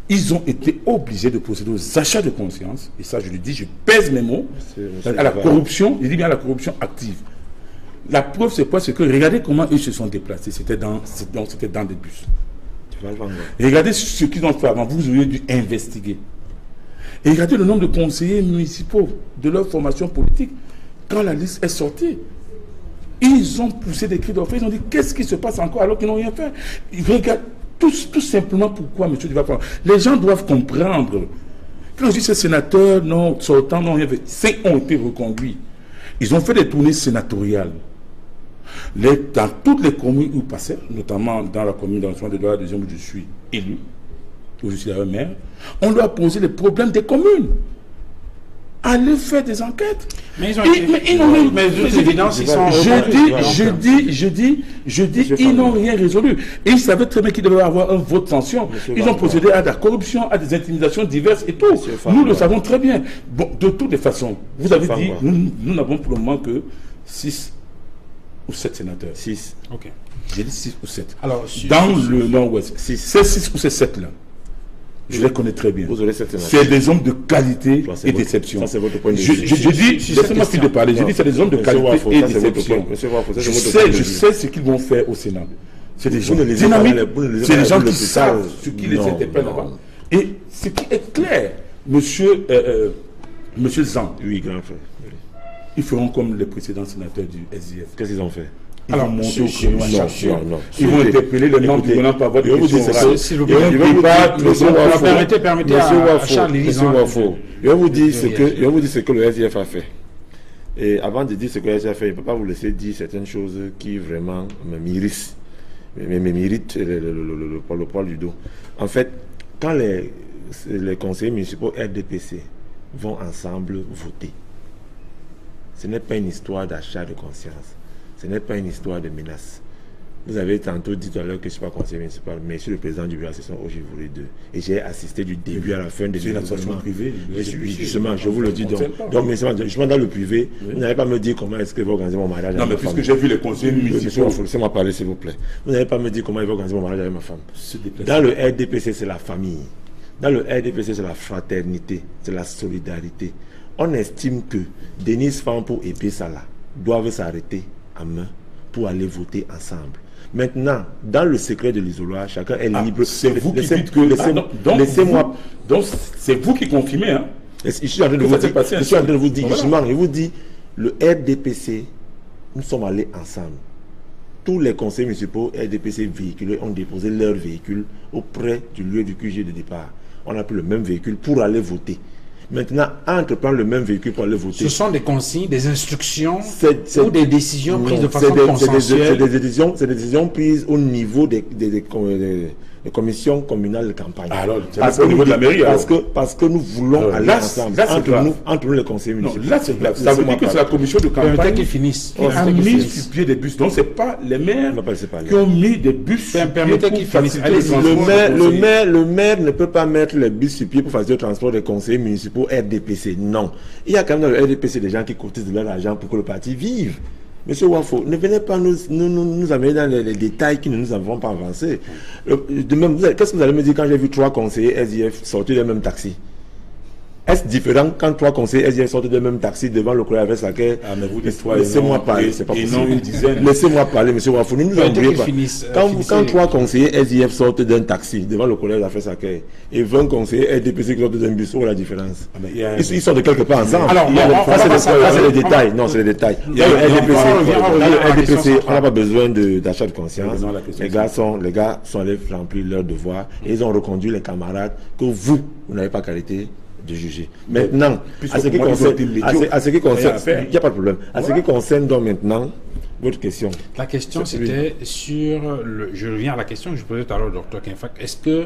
Ils ont été obligés de procéder aux achats de conscience, et ça je le dis, je pèse mes mots, à la corruption, je dis bien à la corruption active. La preuve c'est quoi? C'est que regardez comment ils se sont déplacés, c'était dans des bus. Regardez ce qu'ils ont fait avant, vous auriez dû investiguer. Et regardez le nombre de conseillers municipaux de leur formation politique quand la liste est sortie. Ils ont poussé des cris d'orfraie, ils ont dit qu'est-ce qui se passe encore alors qu'ils n'ont rien fait. Ils regardent tout simplement pourquoi, M. Divan Fangwa. Les gens doivent comprendre. Quand je dis ces sénateurs non sortants n'ont rien fait, 5 ont été reconduits. Ils ont fait des tournées sénatoriales. Dans toutes les communes où ils passaient, notamment dans la commune d'Antoine de la deuxième où je suis élu, où je suis d'ailleurs maire, on leur a posé les problèmes des communes. Allez faire des enquêtes. Mais ils ont je dis, ils n'ont rien résolu. Et ils savaient très bien qu'il devait y avoir un vote de sanction. Ils ont procédé à de la corruption, à des intimidations diverses et tout. Nous le savons très bien. Bon, de toutes les façons, vous avez dit, nous n'avons pour le moment que 6 ou 7 sénateurs. 6. Ok. J'ai dit 6 ou 7. Alors, dans le Nord-Ouest, ces 6 ou ces 7-là, je les connais très bien. C'est des hommes de qualité et d'exception. Ça, c'est votre point de vue. Je dis, laissez-moi finir de parler. Je dis, c'est des hommes de qualité et d'exception. Je sais ce qu'ils vont faire au Sénat. C'est des gens dynamiques. C'est des gens qui savent ce qui les interpelle là-bas. Et ce qui est clair, monsieur Zan, oui, grand frère. ils feront comme les précédents sénateurs du SDF. Qu'est-ce qu'ils ont fait? Ils vont monter au créneau à chaque fois. Ils vont interpeller les membres du gouvernement par voie de question. S'il vous plaît, permettez à Charles Lisant. Je vais vous dire ce que le SDF a fait. Et avant de dire ce que le SDF a fait, je ne peux pas vous laisser dire certaines choses qui vraiment me méritent le poil du dos. En fait, quand les conseillers municipaux RDPC vont ensemble voter, Ce n'est pas une histoire d'achat de conscience. Ce n'est pas une histoire de menace. Vous avez tantôt dit tout à l'heure que je ne suis pas conseiller municipal, mais je suis le président du bureau d'association Ojivoury 2. Et j'ai assisté du début à la fin des associations privées. Justement, je vous le dis donc mais justement dans le privé, vous n'allez pas me dire comment est-ce que vous organisez mon mariage avec ma femme. Non, mais puisque j'ai vu les conseillers municipaux. Laissez-moi parler, s'il vous plaît. Vous n'allez pas me dire comment il va organiser mon mariage avec ma femme. Dans le RDPC, c'est la famille. Dans le RDPC, c'est la fraternité, c'est la solidarité. On estime que Denise Fampo et Bessala doivent s'arrêter à main pour aller voter ensemble. Maintenant, dans le secret de l'isoloir, chacun est libre. C'est vous qui dites que... Laissez-moi... Donc, c'est vous qui confirmez. Hein? Je suis en train de vous dire, je vous dis, le RDPC, nous sommes allés ensemble. Tous les conseils municipaux RDPC véhiculés ont déposé leur véhicule auprès du lieu du QG de départ. On a pris le même véhicule pour aller voter. Maintenant, entreprendre le même véhicule pour aller voter. Ce sont des consignes, des instructions ou des décisions prises de façon consensuelle. C'est des décisions prises au niveau des commissions communales de campagne. Alors, c'est au niveau de la mairie. Parce que nous voulons aller ensemble, entre nous les conseillers municipaux. Là, c'est grave. Ça veut dire que c'est la commission de campagne qui a mis sur pied des bus. Donc, ce n'est pas les maires qui ont mis des bus sur pied. Permettez qu'ils finissent. Le maire ne peut pas mettre les bus sur pied pour faciliter le transport des conseillers municipaux RDPC. Non. Il y a quand même dans le RDPC des gens qui cotisent de leur argent pour que le parti vive. Monsieur Wafo, ne venez pas nous amener dans les détails qui ne nous avons pas avancé. Qu'est-ce que vous allez me dire quand j'ai vu 3 conseillers SDF sortir du même taxi? Est-ce différent quand 3 conseillers SDF sortent du même taxi devant le collège avec laquelle... Laissez-moi parler, c'est pas possible. Laissez-moi parler, monsieur Wafo. Ne nous embrouillez pas. Quand 3 conseillers SDF sortent d'un taxi devant le collège avec laquelle et 20 conseillers RDPC qui sortent d'un bus, où est la différence? Ils sortent de quelque part ensemble. Alors, c'est les détails. Non, c'est les détails. Dans le RDPC, on n'a pas besoin d'achat de conscience. Les gars sont allés remplir leur devoir et ils ont reconduit les camarades que vous n'avez pas qualité de juger. Maintenant, à ce qui concerne, il n'y a pas de problème. À ce qui concerne donc maintenant votre question. La question c'était sur je reviens à la question que je posais tout à l'heure au Dr Kinfack. Est-ce que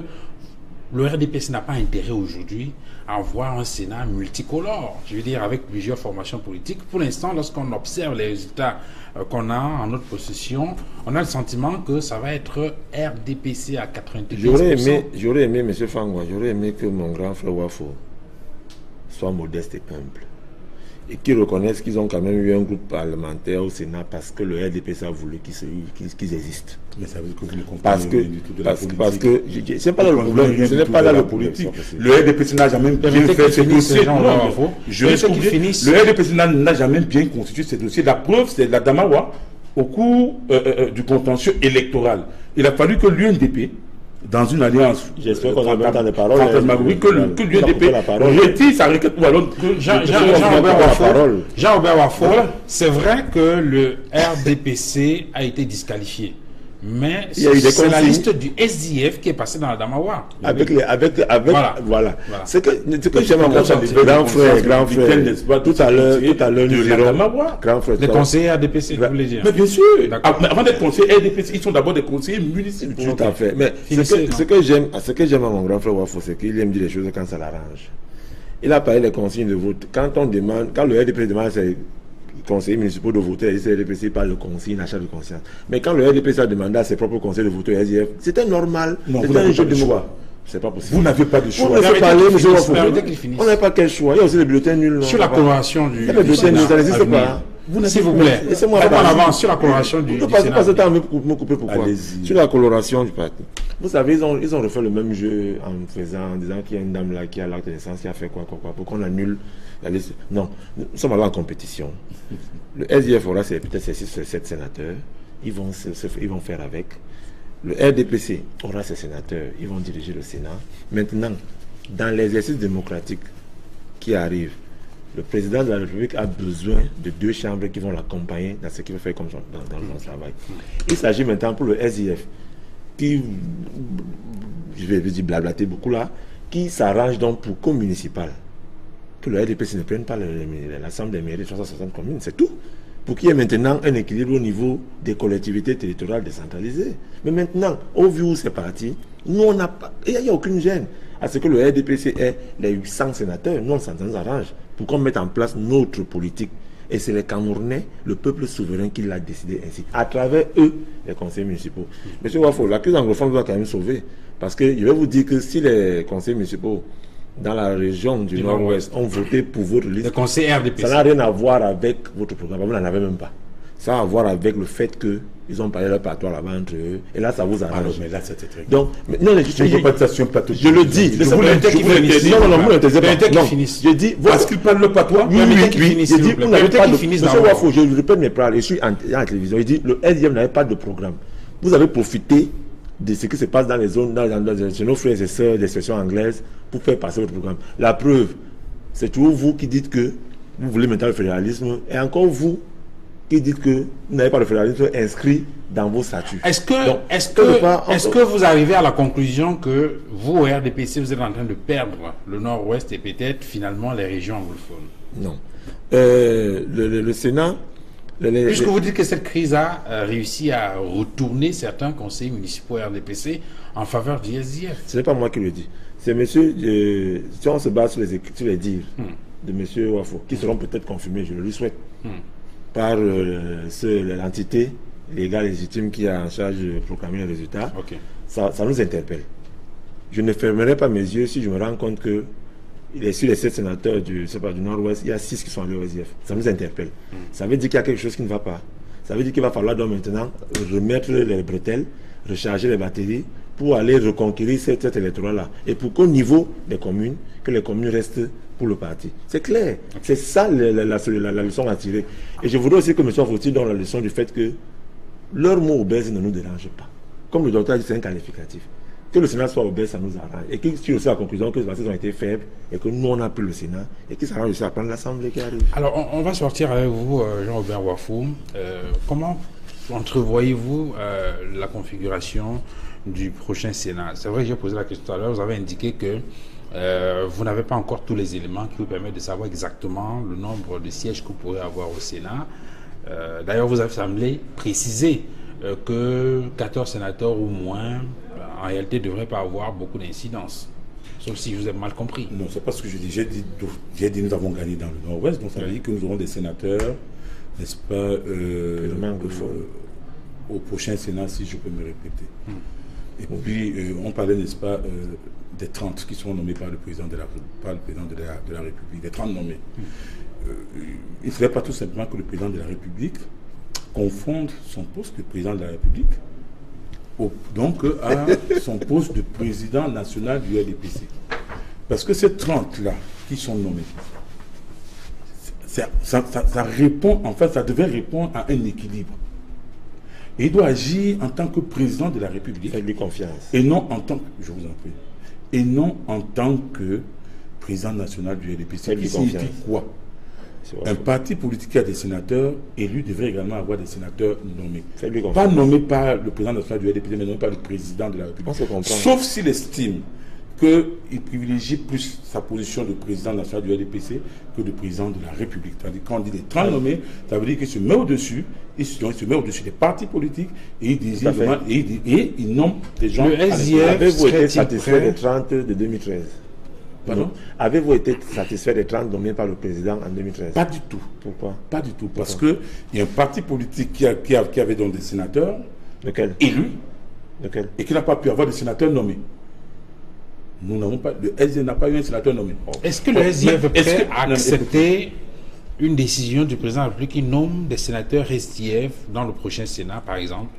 le RDPC n'a pas intérêt aujourd'hui à avoir un Sénat multicolore, je veux dire avec plusieurs formations politiques? Pour l'instant, lorsqu'on observe les résultats qu'on a en notre possession, on a le sentiment que ça va être RDPC à 95%. J'aurais aimé, M. Fangwa, j'aurais aimé que mon grand frère Wafo soit modeste et humble et qu'ils reconnaissent qu'ils ont quand même eu un groupe parlementaire au Sénat parce que le RDPC a voulu qu'ils existent. Mais ça veut dire que vous ne comprenez du tout de la politique. Parce que c'est pas là le problème. Ce n'est pas là le politique. Le RDPC n'a jamais bien fait ses dossiers. Le RDPC n'a jamais bien constitué ses dossiers. La preuve, c'est la Damawa au cours du contentieux électoral. Il a fallu que l'UNDP, dans une alliance, j'espère qu'on a même temps de parole, que l'UNDP retire sa requête ou alors que Jean-Robert Wafo, c'est vrai que le RDPC a été disqualifié. Mais c'est la liste du SDF qui est passée dans la Damawa. Voilà. Ce que j'aime à grand frère, tout à l'heure, nous dirons, grand frère. Les conseillers RDPC, vous voulez dire? Mais bien sûr. Avant d'être conseillers RDPC, ils sont d'abord des conseillers municipaux. Tout à fait. Mais ce que j'aime à mon grand frère Wafo, c'est qu'il aime dire les choses quand ça l'arrange. Il a parlé des consignes de vote. Quand le RDPC demande ses conseillers municipaux de voter, le RDPC parle de consigne, d'achat de conscience. Mais quand le RDPC a demandé à ses propres conseillers de voter SDF, c'était normal. C'était un jeu de choix. C'est pas possible. Vous n'avez pas de choix. On n'a pas quel choix. Il y a aussi les bulletins nuls. Sur la coloration du Sénat, ça n'existe pas. S'il vous plaît, laissez-moi avance sur la coloration du Sénat. Pas ce temps à me couper, pourquoi? Sur la coloration du parti. Vous savez, ils ont refait le même jeu en disant qu'il y a une dame là qui a l'acte de naissance, qui a fait quoi, pour qu'on annule la liste. Non, nous sommes allés en compétition. Le SDF aura peut-être ses 7 sénateurs. Ils vont faire avec. Le RDPC aura ses sénateurs. Ils vont diriger le Sénat. Maintenant, dans l'exercice démocratique qui arrive, le président de la République a besoin de 2 chambres qui vont l'accompagner dans ce qu'il veut faire comme dans son travail. Il s'agit maintenant pour le SDF, qui, je vais dire blablater beaucoup là, qui s'arrange donc pour co-municipal. Que le RDPC ne prenne pas l'Assemblée des mairies de 360 communes, c'est tout. Pour qu'il y ait maintenant un équilibre au niveau des collectivités territoriales décentralisées. Mais maintenant, au vu où c'est parti, nous on n'a pas, il n'y a aucune gêne à ce que le RDPC ait les 800 sénateurs. Nous on s'en arrange pour qu'on mette en place notre politique. Et c'est les Camerounais, le peuple souverain qui l'a décidé ainsi. À travers eux, les conseils municipaux. Monsieur Wafo, la crise anglophone doit quand même sauver. Parce que je vais vous dire que si les conseils municipaux dans la région du Nord-Ouest ont voté pour votre liste, le conseil RDPC, ça n'a rien à voir avec votre programme. Vous n'en avez même pas. Ça a à voir avec le fait qu'ils ont parlé leur patois là-bas entre eux. Et là, ça vous arrange. Alors, mais là, c'était très grave. Donc, non, je le dis. Je vous l'interdis. Non, vous l'interdisez pas. Non, je dis... Parce qu'ils parlent le patois. Oui. Je dis, vous n'avez pas de... Monsieur Wafo, je répète mes paroles. Je suis à la télévision. Je dis, le SDF n'avait pas de programme. Vous avez profité de ce qui se passe dans les zones, chez nos frères et sœurs d'expression anglaise, pour faire passer votre programme. La preuve, c'est toujours vous qui dites que vous voulez maintenant le fédéralisme, et encore vous qui dites que vous n'avez pas le fédéralisme inscrit dans vos statuts. Est-ce que vous arrivez à la conclusion que vous, au RDPC, vous êtes en train de perdre le Nord-Ouest et peut-être finalement les régions anglophones? Non. Le Sénat... Puisque vous dites que cette crise a réussi à retourner certains conseils municipaux RDPC en faveur du SDF. Ce n'est pas moi qui le dis. C'est monsieur, si on se base sur les dires de monsieur Wafo, qui seront peut-être confirmés, je le lui souhaite, par l'entité légale et légitime qui est en charge de proclamer les résultats, ça nous interpelle. Je ne fermerai pas mes yeux si je me rends compte que sur les 7 sénateurs du Nord-Ouest, il y a 6 qui sont allés au SDF. Ça nous interpelle. Ça veut dire qu'il y a quelque chose qui ne va pas. Ça veut dire qu'il va falloir donc maintenant remettre les bretelles, recharger les batteries pour aller reconquérir cette électorat-là. Et pour qu'au niveau des communes, que les communes restent pour le parti. C'est clair. C'est ça la leçon à tirer. Et je voudrais aussi que M. Fauti donne la leçon du fait que leur mot obèse ne nous dérange pas. Comme le docteur a dit, c'est un qualificatif. Que le Sénat soit obèse, ça nous arrange. Et qu'ils tirent aussi la conclusion que les partis ont été faibles et que nous, on a pris le Sénat et qu'ils s'arrangent aussi à prendre l'Assemblée qui arrive. Alors, on va sortir avec vous, Jean-Robert Wafo. Comment entrevoyez-vous la configuration du prochain Sénat? C'est vrai que j'ai posé la question tout à l'heure. Vous avez indiqué que vous n'avez pas encore tous les éléments qui vous permettent de savoir exactement le nombre de sièges que vous pourrez avoir au Sénat. D'ailleurs, vous avez semblé préciser que 14 sénateurs ou moins, en réalité, ne devraient pas avoir beaucoup d'incidence. Sauf si je vous ai mal compris. Non, c'est pas ce que je dis. J'ai dit nous avons gagné dans le Nord-Ouest, donc ça veut dire que nous aurons des sénateurs, n'est-ce pas, au prochain Sénat, si je peux me répéter. Et puis, on parlait, n'est-ce pas, des 30 qui sont nommés par le président de la République, des 30 nommés. Il ne faudrait pas tout simplement que le président de la République confonde son poste de président de la République donc à son poste de président national du RDPC. Parce que ces 30-là qui sont nommés, ça répond, en fait, ça devait répondre à un équilibre. Et il doit agir en tant que président de la République. Faites-lui confiance. Et non en tant que, je vous en prie, et non en tant que président national du RDPC. Qui signifie quoi? Un parti politique qui a des sénateurs élus devrait également avoir des sénateurs nommés. Pas nommés par le président national du RDPC, mais nommés par le président de la République. Sauf s'il estime qu'il privilégie plus sa position de président national du RDPC que de président de la République. C'est-à-dire quand on dit les 30 nommés, ça veut dire qu'il se met au-dessus, il se met au-dessus des partis politiques et il nomme des gens. Le SDF, avez-vous été satisfait des 30 de 2013? Pardon? Avez-vous été satisfait des 30 nommés par le président en 2013? Pas du tout. Pourquoi? Pas du tout. Parce qu'il y a un parti politique qui avait donc des sénateurs élus et qui n'a pas pu avoir des sénateurs nommés. Nous n'avons pas, le SDF n'a pas eu un sénateur nommé. Est-ce que le SDF est prêt à accepter une décision du président de la République qui nomme des sénateurs SDF dans le prochain Sénat, par exemple?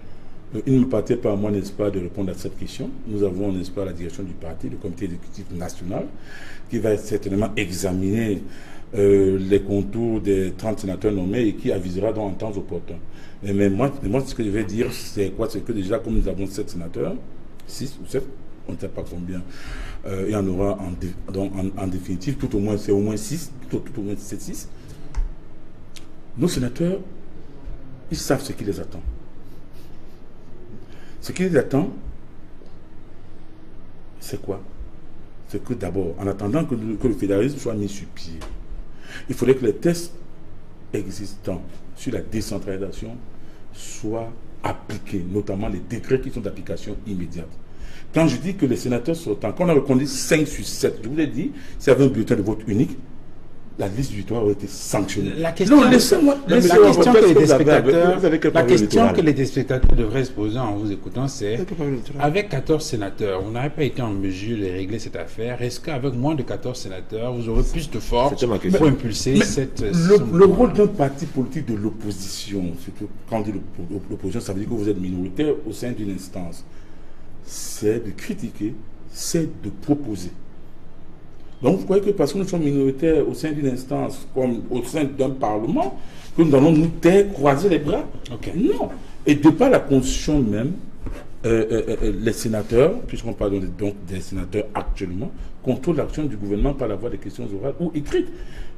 Il ne me partait pas à moi, n'est-ce pas, de répondre à cette question. Nous avons, n'est-ce pas, la direction du parti, le comité exécutif national, qui va certainement examiner les contours des 30 sénateurs nommés et qui avisera donc en temps opportun. Mais moi, ce que je vais dire, c'est quoi? C'est que déjà, comme nous avons 7 sénateurs, 6 ou 7, on ne sait pas combien, il y en aura en définitive, tout au moins, c'est au moins 6, tout au moins 7-6. Nos sénateurs, ils savent ce qui les attend. Ce qui les attend, c'est quoi? C'est que d'abord, en attendant que le fédéralisme soit mis sur pied, il faudrait que les tests existants sur la décentralisation soient appliqués, notamment les décrets qui sont d'application immédiate. Quand je dis que les sénateurs sortants, quand on a reconnu 5 sur 7, je vous ai dit, s'il y avait un bulletin de vote unique, la liste du littoral aurait été sanctionnée. La question, non, laissez-moi. la question que les téléspectateurs devraient se poser en vous écoutant, c'est avec 14 sénateurs, vous n'avez pas été en mesure de régler cette affaire. Est-ce qu'avec moins de 14 sénateurs, vous aurez plus de force pour impulser cette... Le rôle d'un parti politique de l'opposition, surtout quand on dit l'opposition, ça veut dire que vous êtes minoritaire au sein d'une instance. C'est de critiquer, c'est de proposer. Donc vous croyez que parce que nous sommes minoritaires au sein d'une instance, comme au sein d'un parlement, que nous allons nous taire, croiser les bras? Non. Et de par la constitution même, les sénateurs, puisqu'on parle donc des sénateurs actuellement, contrôlent l'action du gouvernement par la voie des questions orales ou écrites.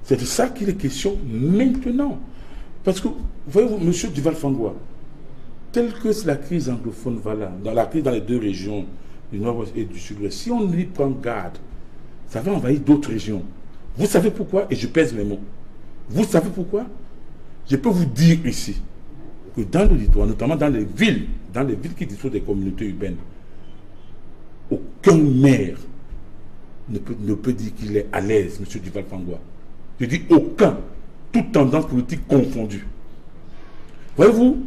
C'est de ça qu'il est question maintenant. Parce que, voyez-vous, M. Duval-Fangwa, telle que la crise anglophone va là, dans la crise dans les deux régions, du nord-ouest et du sud-ouest, si on y prend garde, ça va envahir d'autres régions. Vous savez pourquoi? Et je pèse mes mots. Vous savez pourquoi? Je peux vous dire ici que dans le littoral, notamment dans les villes qui disposent des communautés urbaines, aucun maire ne peut dire qu'il est à l'aise, M. Duval-Fangwa. Je dis aucun, toute tendance politique confondue. Voyez-vous,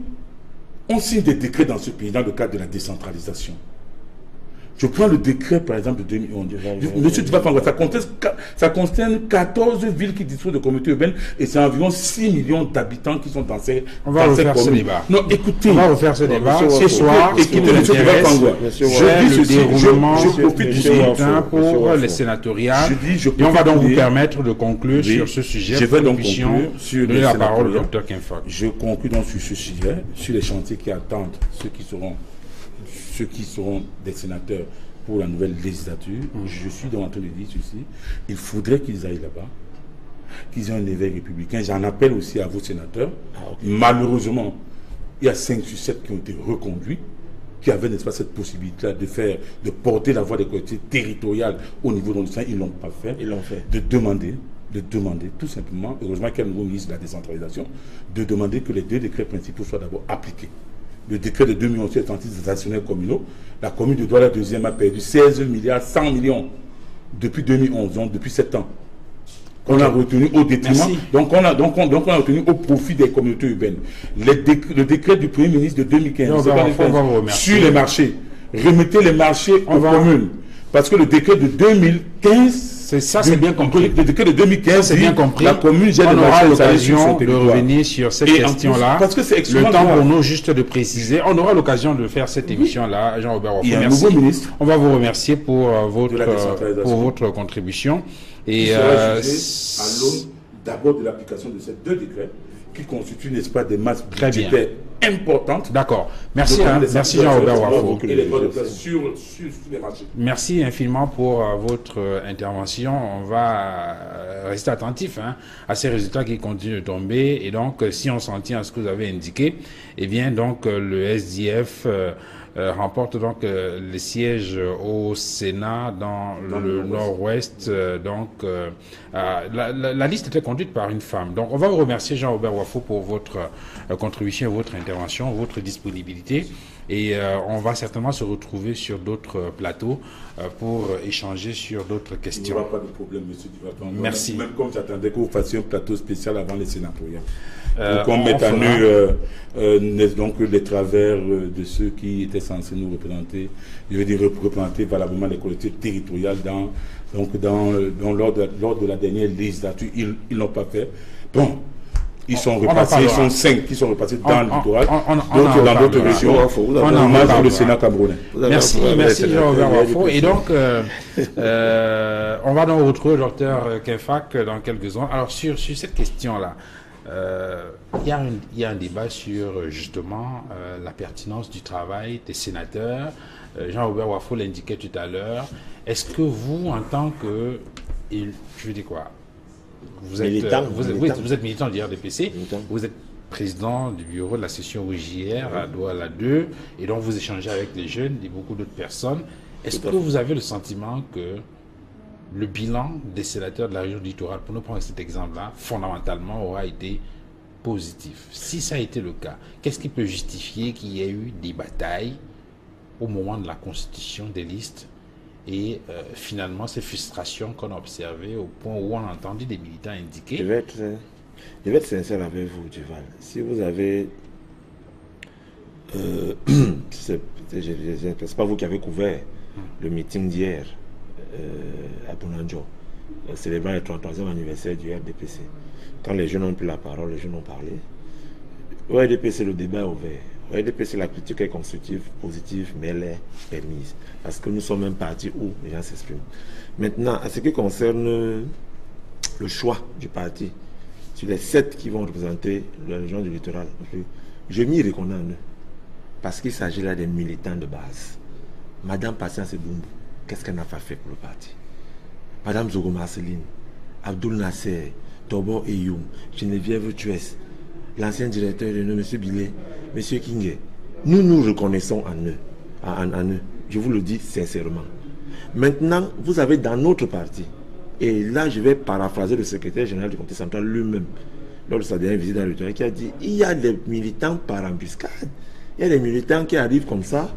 on signe des décrets dans ce pays dans le cadre de la décentralisation. Je prends le décret, par exemple, de 2011. Monsieur Duval-Fangwa, ça concerne 14 villes qui disposent de communautés urbaines et c'est environ 6 millions d'habitants qui sont dans ces On va refaire ce débat. Non, écoutez. On va refaire ce débat ce soir. Écoutez, monsieur Duval-Fangwa. Je profite du scrutin pour les sénatoriales. Et on va donc vous permettre de conclure sur ce sujet. Je vais donc conclure sur la parole au Dr Kenfak. Je conclue donc sur ce sujet, sur les chantiers qui attendent ceux qui seront des sénateurs pour la nouvelle législature. Je suis en train de dire ceci. Il faudrait qu'ils aillent là-bas, qu'ils aient un éveil républicain. J'en appelle aussi à vos sénateurs. Malheureusement, il y a 5 sur 7 qui ont été reconduits, qui avaient, n'est-ce pas, cette possibilité de porter la voix des collectivités territoriales au niveau de l'État. Ils ne l'ont pas fait. Ils l'ont fait. De demander tout simplement, heureusement qu'il y a un nouveau ministre de la décentralisation, de demander que les 2 décrets principaux soient d'abord appliqués. Le décret de 2011 est anti-transactionnel communaux. La commune de Douala 2e a perdu 16 milliards 100 millions depuis 2011, donc depuis 7 ans. On a retenu au détriment, donc on a retenu au profit des communautés urbaines. Le décret du Premier ministre de 2015 sur les marchés, remettez les marchés aux communes. Parce que le décret de 2015, c'est bien compris. Le décret de 2015, c'est bien compris. La commune gère on aura l'occasion de revenir sur cette question-là. Parce que c'est le temps pour nous juste de préciser. On aura l'occasion de faire cette émission-là. Jean-Robert Wafo, il y a un nouveau ministre. On va vous remercier pour votre contribution. Et à l'aune d'abord de l'application de ces 2 décrets qui constituent, n'est-ce pas, des masses budgétaires importantes. D'accord. Merci, merci Jean-Robert Wafo. Sur les marchés. Merci infiniment pour votre intervention. On va rester attentif à ces résultats qui continuent de tomber. Et donc, si on s'en tient à ce que vous avez indiqué, eh bien, donc, le SDF remporte donc les sièges au Sénat dans le Nord-Ouest. La liste était conduite par une femme. Donc, on va vous remercier, Jean-Robert Wafo, pour votre contribution, votre intervention, votre disponibilité. Et on va certainement se retrouver sur d'autres plateaux pour échanger sur d'autres questions. Il n'y aura pas de problème, monsieur Duval. Merci. Même comme j'attendais que vous fassiez un plateau spécial avant les sénatoriales. Pour qu'on mette à nu donc les travers de ceux qui étaient censés nous représenter, je veux dire représenter valablement les collectivités territoriales lors de la dernière législature. Ils ne l'ont pas fait. Bon. Ils sont repassés, ils sont 5 qui sont repassés dans le littoral, d'autres dans d'autres régions. On a le Sénat camerounais. Merci Jean-Robert Wafo. Et donc, on va donc retrouver le docteur Kenfak dans quelques secondes. Alors, sur cette question-là, il y a un débat sur justement la pertinence du travail des sénateurs. Jean-Robert Wafo l'indiquait tout à l'heure. Est-ce que vous, en tant que... Je veux dire quoi ? Vous êtes militant du RDPC, vous êtes président du bureau de la session OJR à Douala 2, et donc vous échangez avec les jeunes et beaucoup d'autres personnes. Est-ce que vous avez le sentiment que le bilan des sénateurs de la région du littoral, pour nous prendre cet exemple-là, fondamentalement aura été positif? Si ça a été le cas, qu'est-ce qui peut justifier qu'il y ait eu des batailles au moment de la constitution des listes et finalement ces frustrations qu'on a observées au point où on a entendu des militants indiquer. Je vais être sincère avec vous, Duval. Si vous avez... c'est pas vous qui avez couvert le meeting d'hier à Bounandjo, célébrant le 33e anniversaire du RDPC. Quand les jeunes ont pris la parole, les jeunes ont parlé. Au RDPC, le débat est ouvert. Au RDPC, la critique est constructive, positive, mais elle est permise. Parce que nous sommes un parti où les gens s'expriment. Maintenant, à ce qui concerne le choix du parti, sur les 7 qui vont représenter la région du littoral, je m'y reconnais en eux. Parce qu'il s'agit là des militants de base. Madame Patience Bumbu, qu'est-ce qu'elle n'a pas fait pour le parti? Madame Zogo Marceline, Abdul Nasser, Tobo Eyoum, Geneviève Tues, l'ancien directeur de nous, M. Billet, M. Kingé, nous reconnaissons en eux. Je vous le dis sincèrement. Maintenant, vous avez dans notre parti, et là je vais paraphraser le secrétaire général du comité central lui-même, lors de sa dernière visite dans le terrain, qui a dit, il y a des militants par embuscade. Il y a des militants qui arrivent comme ça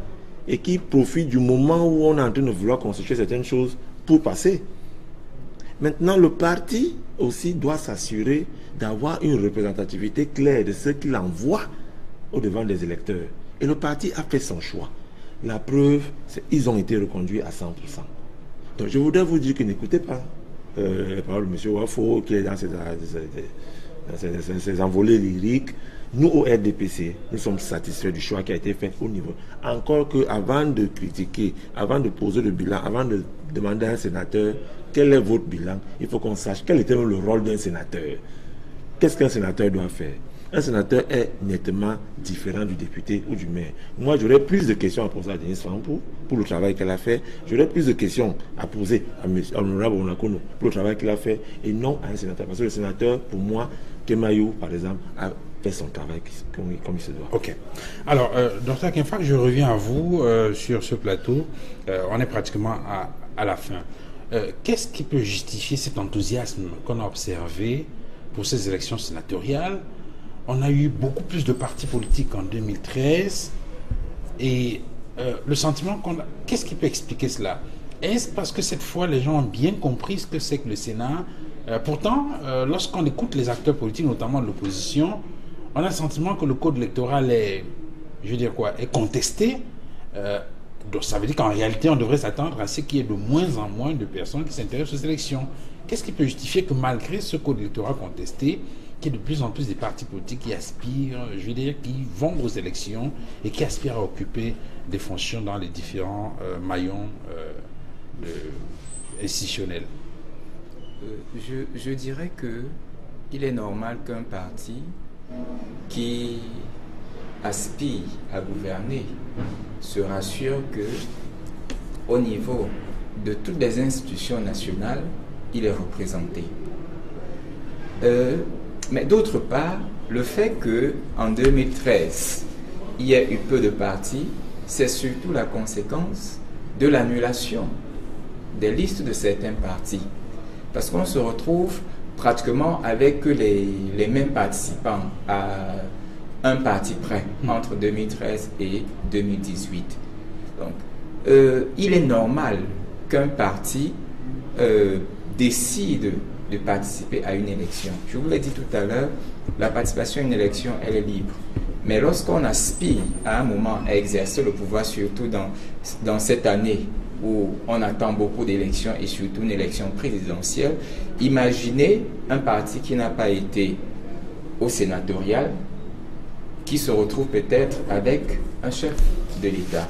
et qui profitent du moment où on est en train de vouloir constituer certaines choses pour passer. Maintenant, le parti aussi doit s'assurer d'avoir une représentativité claire de ce qu'il envoie au devant des électeurs. Et le parti a fait son choix. La preuve, c'est qu'ils ont été reconduits à 100%. Donc je voudrais vous dire que n'écoutez pas les paroles de M. Wafo qui est dans ses envolées lyriques. Nous, au RDPC, nous sommes satisfaits du choix qui a été fait au niveau. Encore qu'avant de critiquer, avant de poser le bilan, avant de demander à un sénateur quel est votre bilan, il faut qu'on sache quel était le rôle d'un sénateur. Qu'est-ce qu'un sénateur doit faire? Un sénateur est nettement différent du député ou du maire. Moi, j'aurais plus de questions à poser à Denise Fampou pour le travail qu'elle a fait. J'aurais plus de questions à poser à l'honorable Onakono pour le travail qu'il a fait et non à un sénateur. Parce que le sénateur, pour moi, Kemayou, par exemple, a fait son travail comme il se doit. Ok. Alors, Dr Kenfak, je reviens à vous sur ce plateau. On est pratiquement à la fin. Qu'est-ce qui peut justifier cet enthousiasme qu'on a observé pour ces élections sénatoriales? On a eu beaucoup plus de partis politiques en 2013 et le sentiment qu'on a... Qu'est-ce qui peut expliquer cela? Est-ce parce que cette fois les gens ont bien compris ce que c'est que le Sénat? Pourtant, lorsqu'on écoute les acteurs politiques, notamment de l'opposition, on a le sentiment que le code électoral est, je veux dire quoi, est contesté. Donc ça veut dire qu'en réalité, on devrait s'attendre à ce qu'il y ait de moins en moins de personnes qui s'intéressent aux élections. Qu'est-ce qui peut justifier que malgré ce code électoral contesté, qu'il y ait de plus en plus des partis politiques qui aspirent, je veux dire, qui vont aux élections et qui aspirent à occuper des fonctions dans les différents maillons institutionnels? Je dirais que il est normal qu'un parti qui aspire à gouverner se rassure que au niveau de toutes les institutions nationales, il est représenté. Mais d'autre part, le fait qu'en 2013, il y ait eu peu de partis, c'est surtout la conséquence de l'annulation des listes de certains partis. Parce qu'on se retrouve pratiquement avec les mêmes participants à un parti près entre 2013 et 2018. Donc, il est normal qu'un parti décide de participer à une élection. Je vous l'ai dit tout à l'heure, la participation à une élection, elle est libre. Mais lorsqu'on aspire à un moment à exercer le pouvoir, surtout dans cette année où on attend beaucoup d'élections et surtout une élection présidentielle, imaginez un parti qui n'a pas été au sénatorial, qui se retrouve peut-être avec un chef de l'État.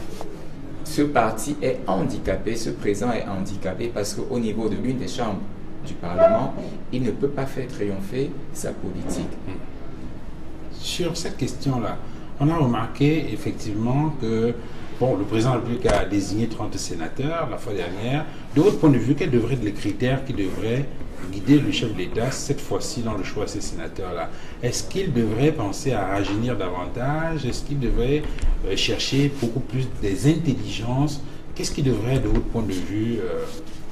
Ce parti est handicapé, ce président est handicapé parce qu'au niveau de l'une des chambres du Parlement, il ne peut pas faire triompher sa politique. Sur cette question-là, on a remarqué effectivement que le président de la République a désigné 30 sénateurs la fois dernière. De votre point de vue, quels devraient être les critères qui devraient guider le chef de l'État cette fois-ci dans le choix de ces sénateurs-là? Est-ce qu'il devrait penser à rajeunir davantage? Est-ce qu'il devrait chercher beaucoup plus des intelligences? Qu'est-ce qui devrait, de votre point de vue,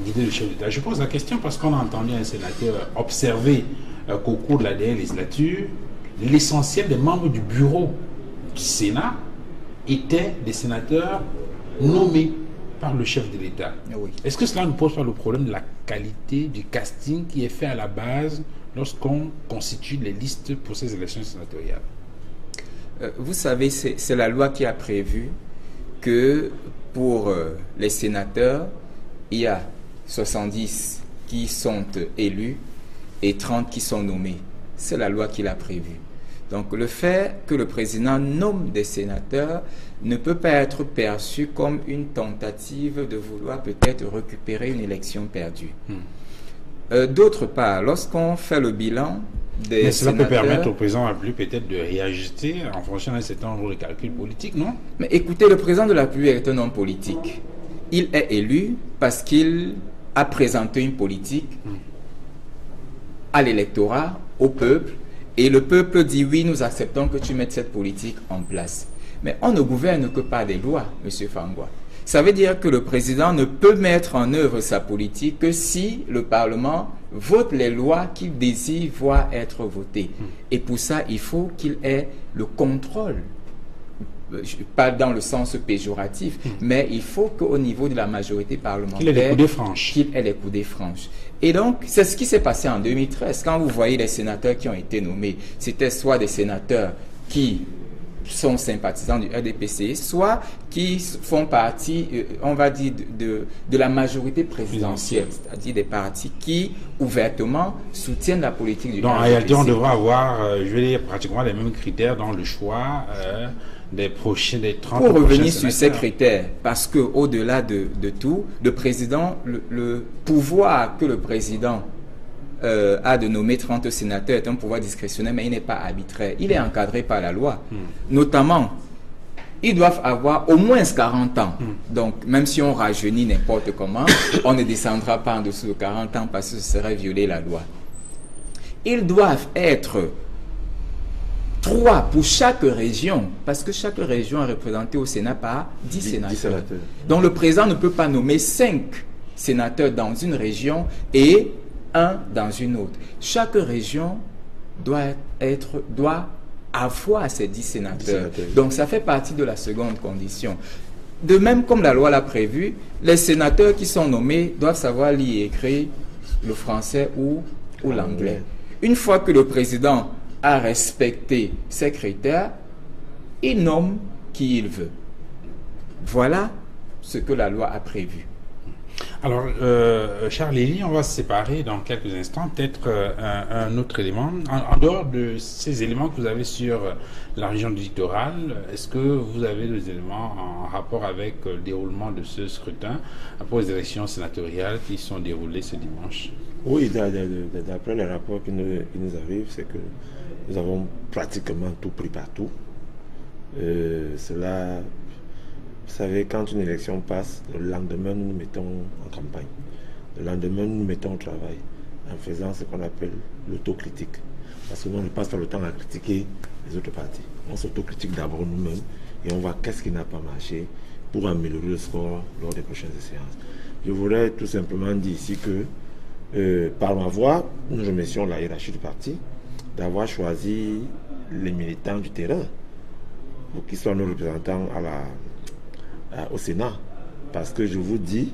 guider le chef d'État? Je pose la question parce qu'on a entendu un sénateur observer qu'au cours de la dernière législature, l'essentiel des membres du bureau du Sénat étaient des sénateurs nommés par le chef de l'État. Oui. Est-ce que cela ne pose pas le problème de la qualité du casting qui est fait à la base lorsqu'on constitue les listes pour ces élections sénatoriales? Vous savez, c'est la loi qui a prévu que pour les sénateurs, il y a 70 qui sont élus et 30 qui sont nommés. C'est la loi qui l'a prévu. Donc le fait que le président nomme des sénateurs ne peut pas être perçu comme une tentative de vouloir peut-être récupérer une élection perdue. D'autre part, lorsqu'on fait le bilan des Mais cela sénateurs, peut permettre au président de la République peut-être de réajuster en fonction d'un certain nombre de calculs politiques, non? mais écoutez, le président de la République est un homme politique. Il est élu parce qu'il a présenté une politique à l'électorat, au peuple, et le peuple dit oui, nous acceptons que tu mettes cette politique en place. Mais on ne gouverne que par des lois, M. Fangwa. Ça veut dire que le président ne peut mettre en œuvre sa politique que si le Parlement vote les lois qu'il désire voir être votées. Et pour ça, il faut qu'il ait le contrôle. Pas dans le sens péjoratif, mais il faut qu'au niveau de la majorité parlementaire, qu'il ait les coudées franches. Qu'il ait les coudées franches. Et donc, c'est ce qui s'est passé en 2013. Quand vous voyez les sénateurs qui ont été nommés, c'était soit des sénateurs qui sont sympathisants du RDPC, soit qui font partie, on va dire, de la majorité présidentielle, c'est-à-dire des partis qui, ouvertement, soutiennent la politique du RDPC. Donc, en réalité, on devra avoir, je vais dire, pratiquement les mêmes critères dans le choix des 30 Pour revenir sur ces critères, parce que au-delà de tout, le président, le pouvoir que le président a de nommer 30 sénateurs est un pouvoir discrétionnaire, mais il n'est pas arbitraire. Il est encadré par la loi. Notamment, ils doivent avoir au moins 40 ans. Donc, même si on rajeunit n'importe comment, on ne descendra pas en dessous de 40 ans parce que ce serait violer la loi. Ils doivent être 3 pour chaque région, parce que chaque région est représentée au Sénat par 10 sénateurs. Donc, le président ne peut pas nommer 5 sénateurs dans une région et 1 dans une autre. Chaque région doit avoir ces 10 sénateurs. Donc, ça fait partie de la seconde condition. De même, comme la loi l'a prévu, les sénateurs qui sont nommés doivent savoir lire et écrire le français ou l'anglais. Une fois que le président a respecté ces critères, il nomme qui il veut. Voilà ce que la loi a prévu. Alors, Charles Elie, on va se séparer dans quelques instants. Peut-être un autre élément. En dehors de ces éléments que vous avez sur la région du littoral, est-ce que vous avez des éléments en rapport avec le déroulement de ce scrutin pour les élections sénatoriales qui sont déroulées ce dimanche? Oui, d'après les rapports qui nous arrivent, c'est que nous avons pratiquement tout pris partout. Cela... Vous savez, quand une élection passe, le lendemain, nous nous mettons en campagne. Le lendemain, nous nous mettons au travail en faisant ce qu'on appelle l'autocritique. Parce que nous, on ne passe pas le temps à critiquer les autres partis. On s'autocritique d'abord nous-mêmes et on voit qu'est-ce qui n'a pas marché pour améliorer le score lors des prochaines séances. Je voudrais tout simplement dire ici que, par ma voix, nous remercions la hiérarchie du parti d'avoir choisi les militants du terrain pour qu'ils soient nos représentants au Sénat, parce que je vous dis,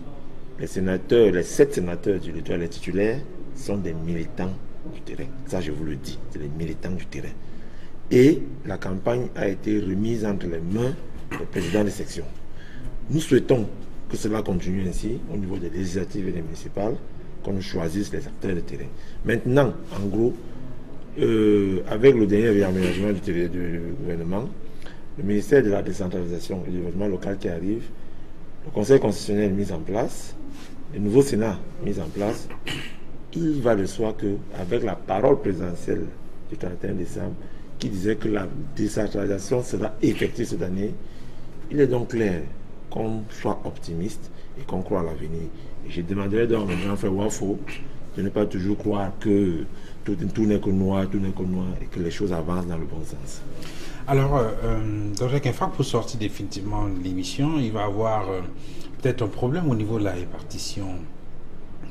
les 7 sénateurs du littoral, les titulaires, sont des militants du terrain. Ça, je vous le dis, c'est les militants du terrain. Et la campagne a été remise entre les mains des présidents des sections. Nous souhaitons que cela continue ainsi au niveau des législatives et des municipales, qu'on choisisse les acteurs de terrain. Maintenant, en gros, avec le dernier réaménagement du gouvernement, le ministère de la décentralisation et du développement local qui arrive, le Conseil constitutionnel mis en place, le nouveau Sénat mis en place, il va de soi qu'avec la parole présidentielle du 31 décembre qui disait que la décentralisation sera effective cette année, il est donc clair qu'on soit optimiste et qu'on croit à l'avenir. Et je demanderais donc à mon frère Wafo de ne pas toujours croire que tout n'est que noir, et que les choses avancent dans le bon sens. Alors, Dr Kenfa, pour sortir définitivement de l'émission, il va y avoir peut-être un problème au niveau de la répartition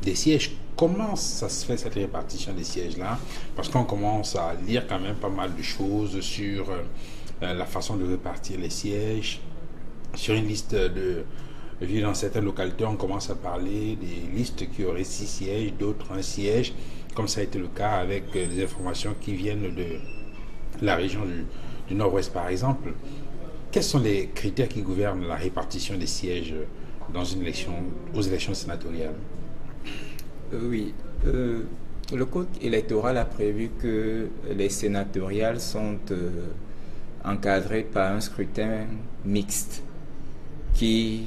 des sièges. Comment ça se fait, cette répartition des sièges-là? Parce qu'on commence à lire quand même pas mal de choses sur la façon de répartir les sièges, sur une liste vu dans certaines localités, on commence à parler des listes qui auraient 6 sièges, d'autres 1 siège, comme ça a été le cas avec les informations qui viennent de la région du Nord-Ouest, par exemple. Quels sont les critères qui gouvernent la répartition des sièges dans une élection, aux élections sénatoriales? Oui. Le code électoral a prévu que les sénatoriales sont encadrées par un scrutin mixte qui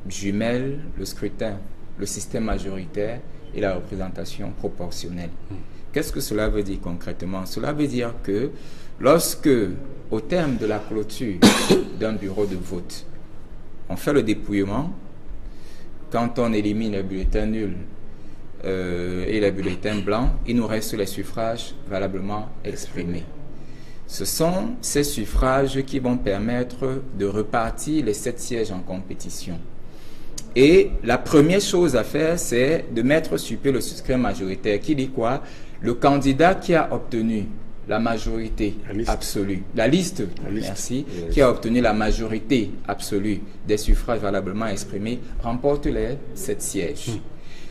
jumelle le scrutin, le système majoritaire et la représentation proportionnelle. Qu'est-ce que cela veut dire concrètement? Cela veut dire que lorsque, au terme de la clôture d'un bureau de vote, on fait le dépouillement, quand on élimine les bulletins nuls et les bulletins blancs, il nous reste les suffrages valablement exprimés. Ce sont ces suffrages qui vont permettre de repartir les 7 sièges en compétition. Et la première chose à faire, c'est de mettre sur pied le scrutin majoritaire, qui dit quoi? Le candidat qui a obtenu la majorité absolue, la liste, qui a obtenu la majorité absolue des suffrages valablement exprimés, remporte les 7 sièges.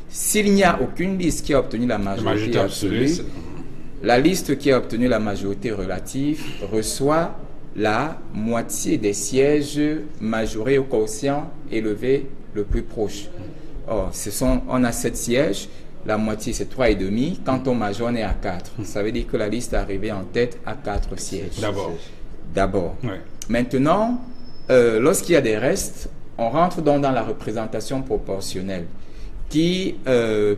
S'il n'y a aucune liste qui a obtenu la majorité absolue, la liste qui a obtenu la majorité relative reçoit la moitié des sièges majorés au quotient élevé le plus proche. Or, on a 7 sièges, la moitié c'est 3,5. Quand on majore, on est à 4. Ça veut dire que la liste est arrivée en tête à 4 sièges. D'abord. Ouais. Maintenant, lorsqu'il y a des restes, on rentre donc dans la représentation proportionnelle qui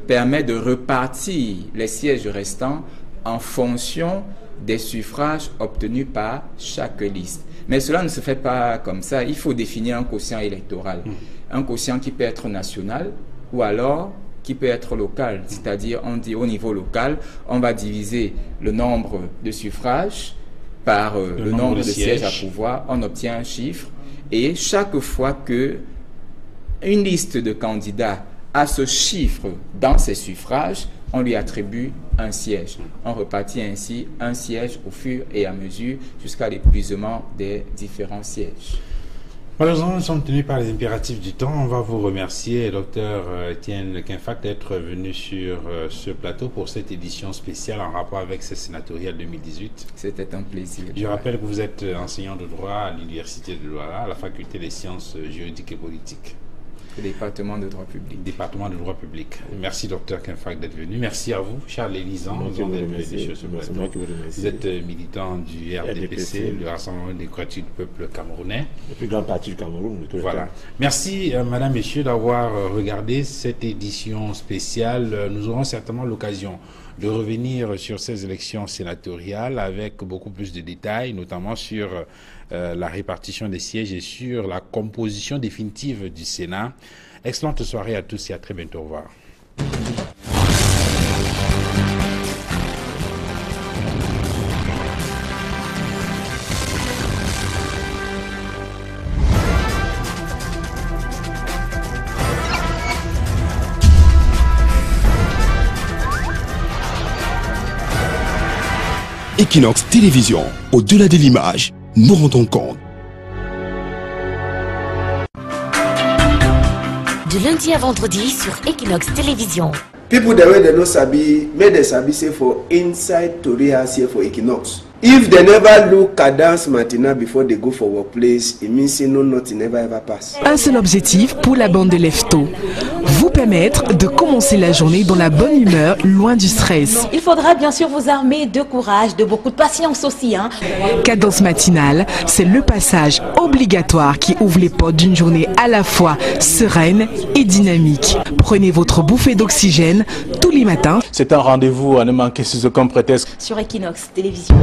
permet de repartir les sièges restants en fonction des suffrages obtenus par chaque liste. Mais cela ne se fait pas comme ça. Il faut définir un quotient électoral. Un quotient qui peut être national ou alors qui peut être local. C'est-à-dire, on dit au niveau local, on va diviser le nombre de suffrages par le nombre de sièges à pouvoir. On obtient un chiffre. Et chaque fois que une liste de candidats a ce chiffre dans ses suffrages, on lui attribue un siège. On repartit ainsi un siège au fur et à mesure jusqu'à l'épuisement des différents sièges. Malheureusement, nous sommes tenus par les impératifs du temps. On va vous remercier, Dr Etienne Kinfack, d'être venu sur ce plateau pour cette édition spéciale en rapport avec ces sénatoriales 2018. C'était un plaisir. Je rappelle que vous êtes enseignant de droit à l'Université de Douala, à la Faculté des sciences juridiques et politiques. Département de droit public. Département de droit public. Merci, Dr Kinfack, d'être venu. Merci à vous, Charles Elisan. Vous êtes militant du RDPC, le Rassemblement démocratique du peuple camerounais. Le plus grand parti du Cameroun. De voilà. Merci, madame, messieurs, d'avoir regardé cette édition spéciale. Nous aurons certainement l'occasion de revenir sur ces élections sénatoriales avec beaucoup plus de détails, notamment sur la répartition des sièges et sur la composition définitive du Sénat. Excellente soirée à tous et à très bientôt. Au revoir. Equinox Télévision, au-delà de l'image, nous rendons compte. De lundi à vendredi sur Equinox Télévision. People the way they know Sabi, make the Sabi say for inside Tori house here for Equinox. If they never look cadence matinal before they go for workplace, it means say no nothing never ever pass. Un seul objectif pour la bande de Lefto, vous permettre de commencer la journée dans la bonne humeur, loin du stress. Il faudra bien sûr vous armer de courage, de beaucoup de patience aussi. Cadence matinale, c'est le passage obligatoire qui ouvre les portes d'une journée à la fois sereine et dynamique. Prenez votre bouffée d'oxygène tous les matins. C'est un rendez-vous à ne manquer sous aucun prétexte. Sur Equinox Télévision.